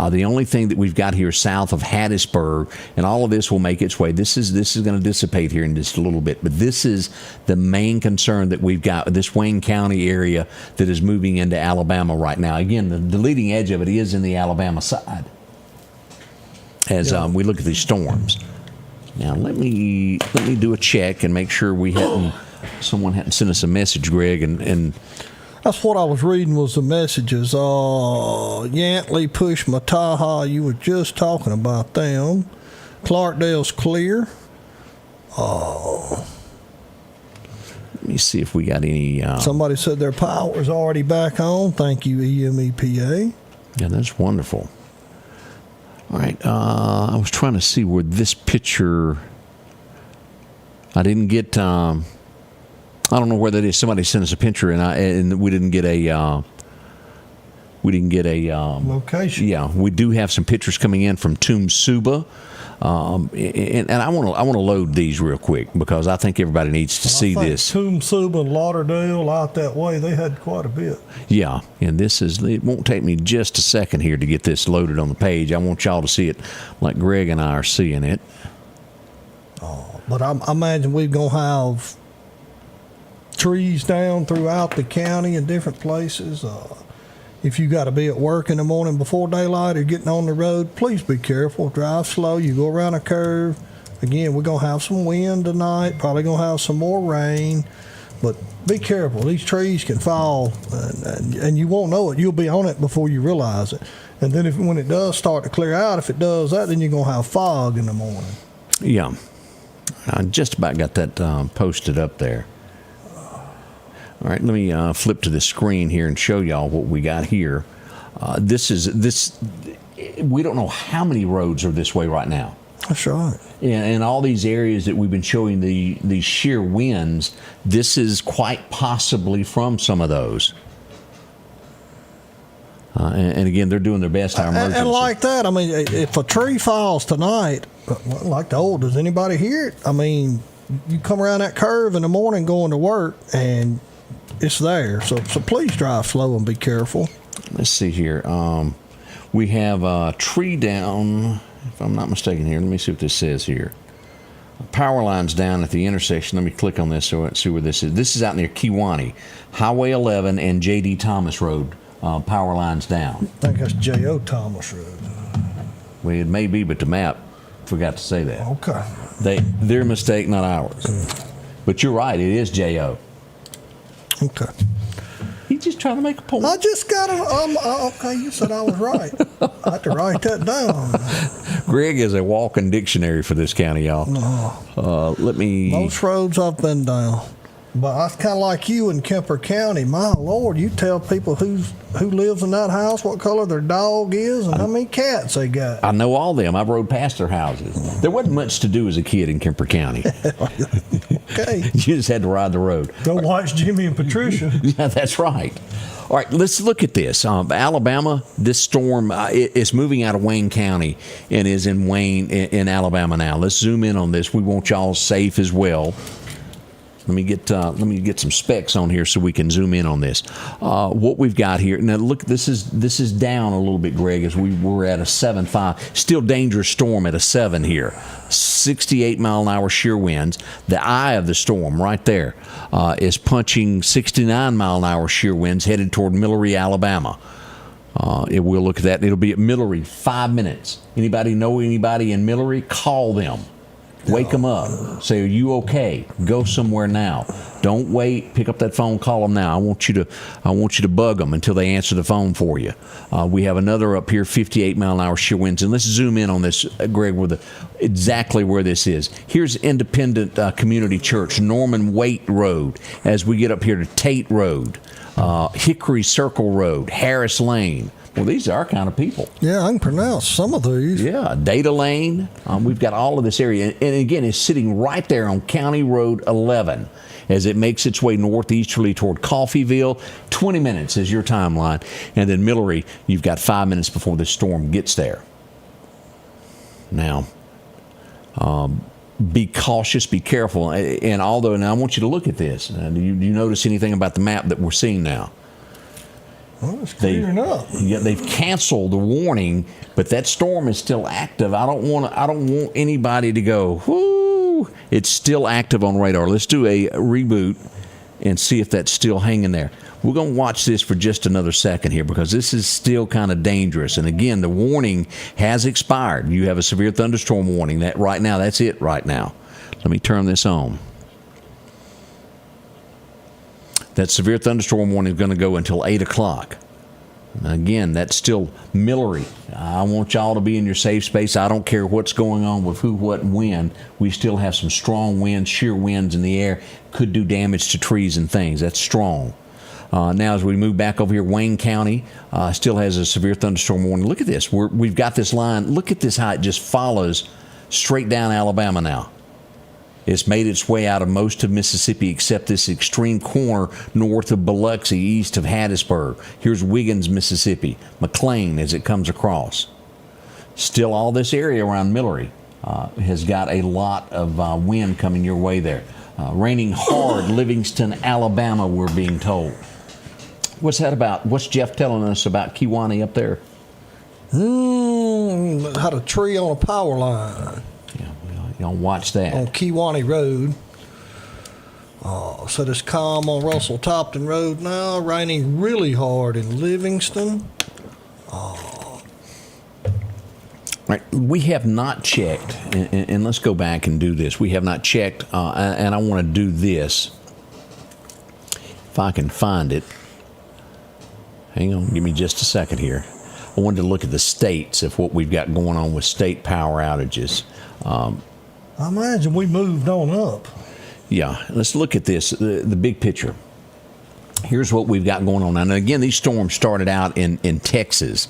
The only thing that we've got here south of Hattiesburg, and all of this will make its way. This is going to dissipate here in just a little bit, but this is the main concern that we've got. This Wayne County area that is moving into Alabama right now. Again, the leading edge of it is in the Alabama side. As we look at these storms. Now let me do a check and make sure someone hadn't sent us a message, Greg, and that's what I was reading was the messages. Yantley, Push, Mataha, you were just talking about them. Clarkdale's clear. Let me see if we got any. Somebody said their power's already back on. Thank you, EMEPA. Yeah, that's wonderful. All right, I was trying to see where this picture. I didn't get. I don't know where that is. Somebody sent us a picture, and we didn't get a. Location. Yeah, we do have some pictures coming in from Tumsuba, and I want to load these real quick because I think everybody needs to see this. Tumsuba and Lauderdale out that way, they had quite a bit. Yeah, and it won't take me just a second here to get this loaded on the page. I want y'all to see it like Greg and I are seeing it. But I imagine we're going to have trees down throughout the county in different places. If you got to be at work in the morning before daylight or getting on the road, please be careful. Drive slow. You go around a curve. Again, we're going to have some wind tonight, probably going to have some more rain, but be careful. These trees can fall, and you won't know it. You'll be on it before you realize it. And then when it does start to clear out, if it does that, then you're going to have fog in the morning. Yeah. I just about got that posted up there. All right, let me flip to the screen here and show y'all what we got here. This. We don't know how many roads are this way right now. That's right. In all these areas that we've been showing the sheer winds, this is quite possibly from some of those. And again, they're doing their best. Our emergency. And like that, I mean, if a tree falls tonight, like the old, does anybody hear it? I mean, you come around that curve in the morning going to work, and it's there. So please drive slow and be careful. Let's see here. We have a tree down, if I'm not mistaken here. Let me see what this says here. Power lines down at the intersection. Let me click on this so I can see where this is. This is out near Kewanee. Highway 11 and J.D. Thomas Road. Power lines down. I think that's J.O. Thomas Road. Well, it may be, but the map forgot to say that. Okay. Their mistake, not ours. But you're right, it is J.O. Okay. He's just trying to make a point. I just got to, okay, you said I was right. I have to write that down. Greg is a walking dictionary for this county, y'all. Let me... Most roads I've been down. But I kind of like you in Kemper County. My Lord, you tell people who lives in that house, what color their dog is, and how many cats they got. I know all them. I've rode past their houses. There wasn't much to do as a kid in Kemper County. Okay. You just had to ride the road. Go watch Jimmy and Patricia. Yeah, that's right. All right, let's look at this. Alabama, this storm is moving out of Wayne County and is in in Alabama now. Let's zoom in on this. We want y'all safe as well. Let me get some specs on here so we can zoom in on this. What we've got here now. Look, this is down a little bit, Greg, as we were at a 7.5. Still dangerous storm at a 7 here. 68 mile an hour shear winds. The eye of the storm right there is punching 69 mile an hour shear winds headed toward Millery, Alabama. We'll look at that. It'll be at Millery 5 minutes. Anybody know anybody in Millery? Call them. Wake them up. Say, are you okay? Go somewhere now. Don't wait. Pick up that phone. Call them now. I want you to bug them until they answer the phone for you. We have another up here, 58 mile an hour shear winds. And let's zoom in on this, Greg, exactly where this is. Here's Independent Community Church, Norman Waite Road. As we get up here to Tate Road, Hickory Circle Road, Harris Lane. Well, these are our kind of people. Yeah, I can pronounce some of these. Yeah, Data Lane. We've got all of this area. And again, it's sitting right there on County Road 11 as it makes its way northeasterly toward Coffeyville. 20 minutes is your timeline. And then Millery, you've got 5 minutes before the storm gets there. Now, be cautious, be careful. And I want you to look at this. Do you notice anything about the map that we're seeing now? Well, it's clearing up. Yeah, they've canceled the warning, but that storm is still active. I don't want anybody to go, whoo. It's still active on radar. Let's do a reboot and see if that's still hanging there. We're going to watch this for just another second here because this is still kind of dangerous. And again, the warning has expired. You have a severe thunderstorm warning. That right now, that's it right now. Let me turn this on. That severe thunderstorm warning is going to go until 8 o'clock. Again, that's still Millery. I want y'all to be in your safe space. I don't care what's going on with who, what, and when. We still have some strong winds, shear winds in the air. Could do damage to trees and things. That's strong. Now, as we move back over here, Wayne County still has a severe thunderstorm warning. Look at this. We've got this line. Look at this, how it just follows straight down Alabama now. It's made its way out of most of Mississippi except this extreme corner north of Biloxi, east of Hattiesburg. Here's Wiggins, Mississippi, McLean as it comes across. Still, all this area around Millery has got a lot of wind coming your way there. Raining hard, Livingston, Alabama, we're being told. What's that about? What's Jeff telling us about Kewanee up there? Had a tree on a power line. Yeah, y'all watch that. On Kewanee Road. So it's calm on Russell Topton Road now, raining really hard in Livingston. Right. We have not checked, and let's go back and do this. We have not checked, and I want to do this. If I can find it. Hang on, give me just a second here. I wanted to look at the states of what we've got going on with state power outages. I imagine we moved on up. Yeah, let's look at this, the big picture. Here's what we've got going on now. And again, these storms started out in Texas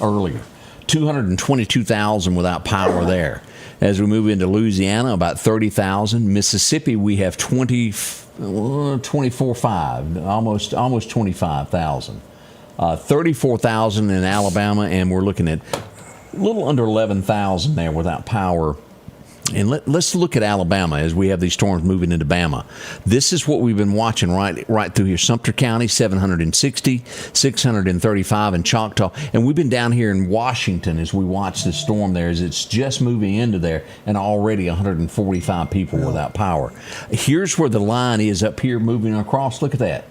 earlier. 222,000 without power there. As we move into Louisiana, about 30,000. Mississippi, we have 24.5, almost 25,000. 34,000 in Alabama, and we're looking at a little under 11,000 there without power. And let's look at Alabama as we have these storms moving into Bama. This is what we've been watching right through here. Sumter County, 760, 635 in Choctaw. And we've been down here in Washington as we watch this storm there as it's just moving into there, and already 145 people without power. Here's where the line is up here moving across. Look at that,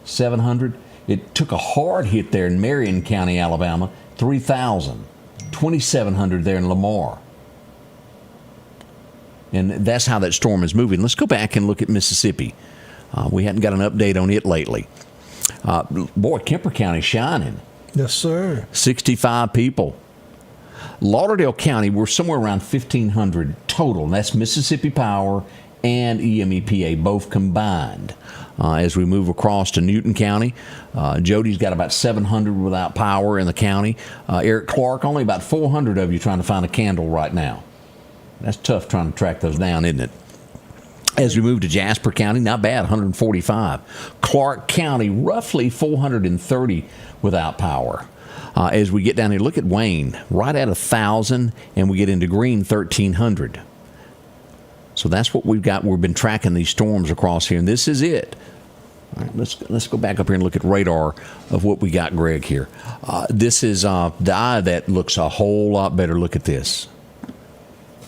700. It took a hard hit there in Marion County, Alabama, 3,000, 2,700 there in Lamar. And that's how that storm is moving. Let's go back and look at Mississippi. We hadn't got an update on it lately. Boy, Kemper County shining. Yes, sir. 65 people. Lauderdale County, we're somewhere around 1,500 total. And that's Mississippi Power and EMEPA, both combined. As we move across to Newton County, Jody's got about 700 without power in the county. Eric Clarke, only about 400 of you trying to find a candle right now. That's tough trying to track those down, isn't it? As we move to Jasper County, not bad, 145. Clarke County, roughly 430 without power. As we get down here, look at Wayne, right at 1,000, and we get into Green, 1,300. So that's what we've got. We've been tracking these storms across here, and this is it. All right, let's go back up here and look at radar of what we got, Greg, here. This is the eye that looks a whole lot better. Look at this.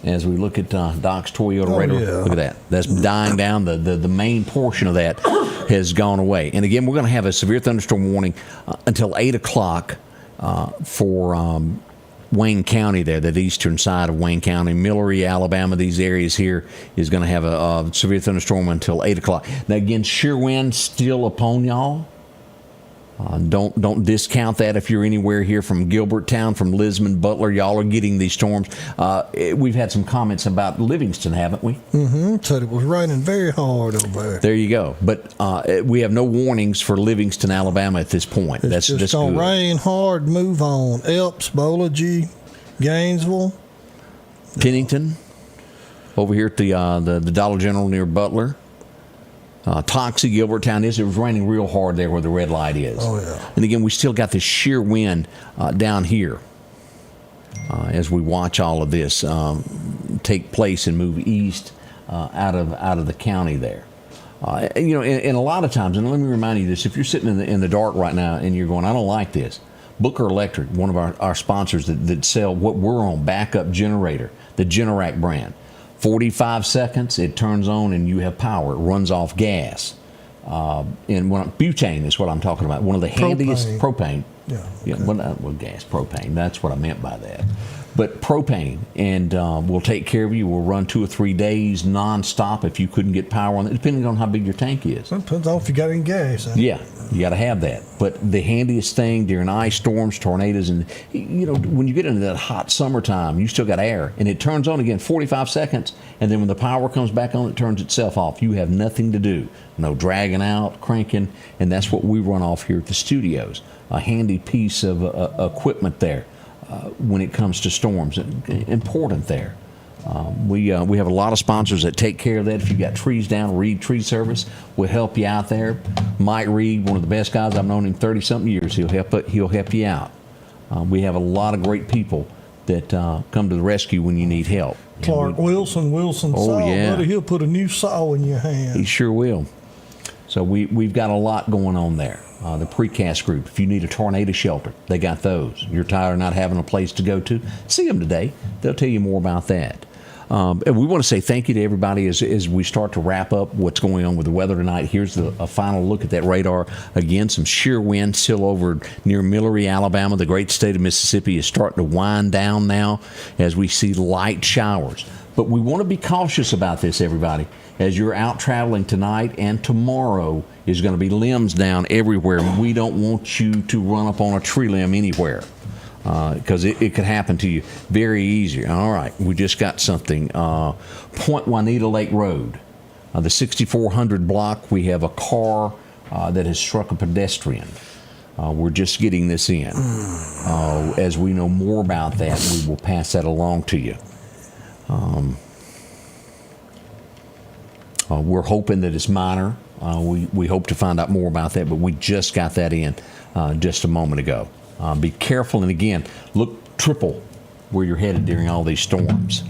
As we look at Doc's Toyota radar, look at that. That's dying down. The main portion of that has gone away. And again, we're going to have a severe thunderstorm warning until 8 o'clock for Wayne County there, that eastern side of Wayne County. Millery, Alabama, these areas here is going to have a severe thunderstorm until 8 o'clock. Now, again, sheer wind still upon y'all. Don't discount that if you're anywhere here from Gilberttown, from Lisbon, Butler. Y'all are getting these storms. We've had some comments about Livingston, haven't we? Mm-hmm. Said it was raining very hard over there. There you go. But we have no warnings for Livingston, Alabama at this point. It's just going to rain hard, move on. Elps, Bolagie, Gainesville. Pennington, over here at the Dollar General near Butler. Toxie, Gilberttown it was raining real hard there where the red light is. Oh, yeah. And again, we still got this sheer wind down here as we watch all of this take place and move east out of the county there. And a lot of times, and let me remind you this, if you're sitting in the dark right now and you're going, I don't like this, Booker Electric, one of our sponsors that sell what we're on, backup generator, the Generac brand. 45 seconds, it turns on and you have power. It runs off gas. Butane is what I'm talking about. One of the handiest propane. Yeah. Okay. Well, gas, propane. That's what I meant by that. But propane, and we'll take care of you. We'll run 2 or 3 days nonstop if you couldn't get power on it, depending on how big your tank is. Depends on if you got any gas. Yeah, you got to have that. But the handiest thing during ice storms, tornadoes, and when you get into that hot summertime, you still got air, and it turns on again 45 seconds, and then when the power comes back on, it turns itself off. You have nothing to do. No dragging out, cranking, and that's what we run off here at the studios. A handy piece of equipment there. When it comes to storms, important there. We have a lot of sponsors that take care of that. If you've got trees down, Reed Tree Service will help you out there. Mike Reed, one of the best guys, I've known him 30-something years. He'll help you out. We have a lot of great people that come to the rescue when you need help. Clark Wilson saw, yeah. buddy, he'll put a new saw in your hand. He sure will. So we've got a lot going on there. The precast group, if you need a tornado shelter, they got those. You're tired of not having a place to go to, see them today. They'll tell you more about that. And we want to say thank you to everybody as we start to wrap up what's going on with the weather tonight. Here's a final look at that radar. Again, some sheer wind still over near Millery, Alabama. The great state of Mississippi is starting to wind down now as we see light showers. But we want to be cautious about this, everybody. As you're out traveling tonight and tomorrow is going to be limbs down everywhere. We don't want you to run up on a tree limb anywhere. Because it could happen to you very easy. All right, we just got something. Point Juanita Lake Road, the 6400 block, we have a car that has struck a pedestrian. We're just getting this in. As we know more about that, we will pass that along to you. We're hoping that it's minor. We hope to find out more about that, but we just got that in just a moment ago. Be careful, and again, look triple where you're headed during all these storms.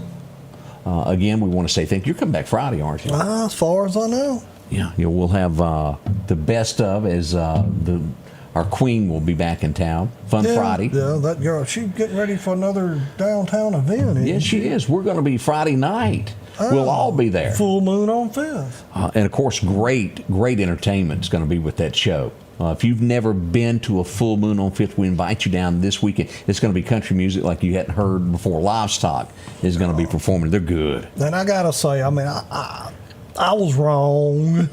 Again, we want to say thank you. You're coming back Friday, aren't you? As far as I know. Yeah, we'll have the best of as our queen will be back in town. Fun Friday. Yeah, that girl, she's getting ready for another downtown event. Yes, she is. We're going to be Friday night. We'll all be there. Full moon on 5th. And of course, great entertainment is going to be with that show. If you've never been to a full moon on 5th, we invite you down this weekend. It's going to be country music like you hadn't heard before. Livestock is going to be performing. They're good. And I got to say, I mean, I was wrong.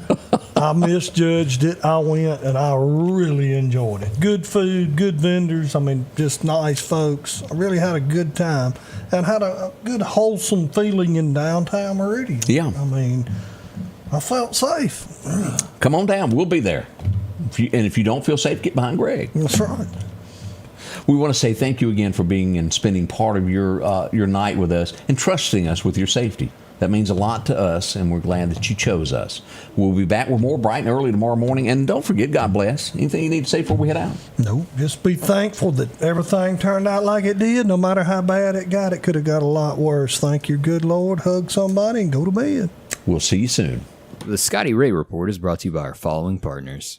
I misjudged it. I went and I really enjoyed it. Good food, good vendors. I mean, just nice folks. I really had a good time and had a good wholesome feeling in downtown Meridian. Yeah. I mean, I felt safe. Come on down. We'll be there. If you don't feel safe, get behind Greg. That's right. We want to say thank you again for being and spending part of your night with us and trusting us with your safety. That means a lot to us, and we're glad that you chose us. We'll be back with more bright and early tomorrow morning. And don't forget, God bless. Anything you need to say before we head out? Nope. Just be thankful that everything turned out like it did. No matter how bad it could have got a lot worse. Thank your good Lord. Hug somebody and go to bed. We'll see you soon. The Scotty Ray Report is brought to you by our following partners.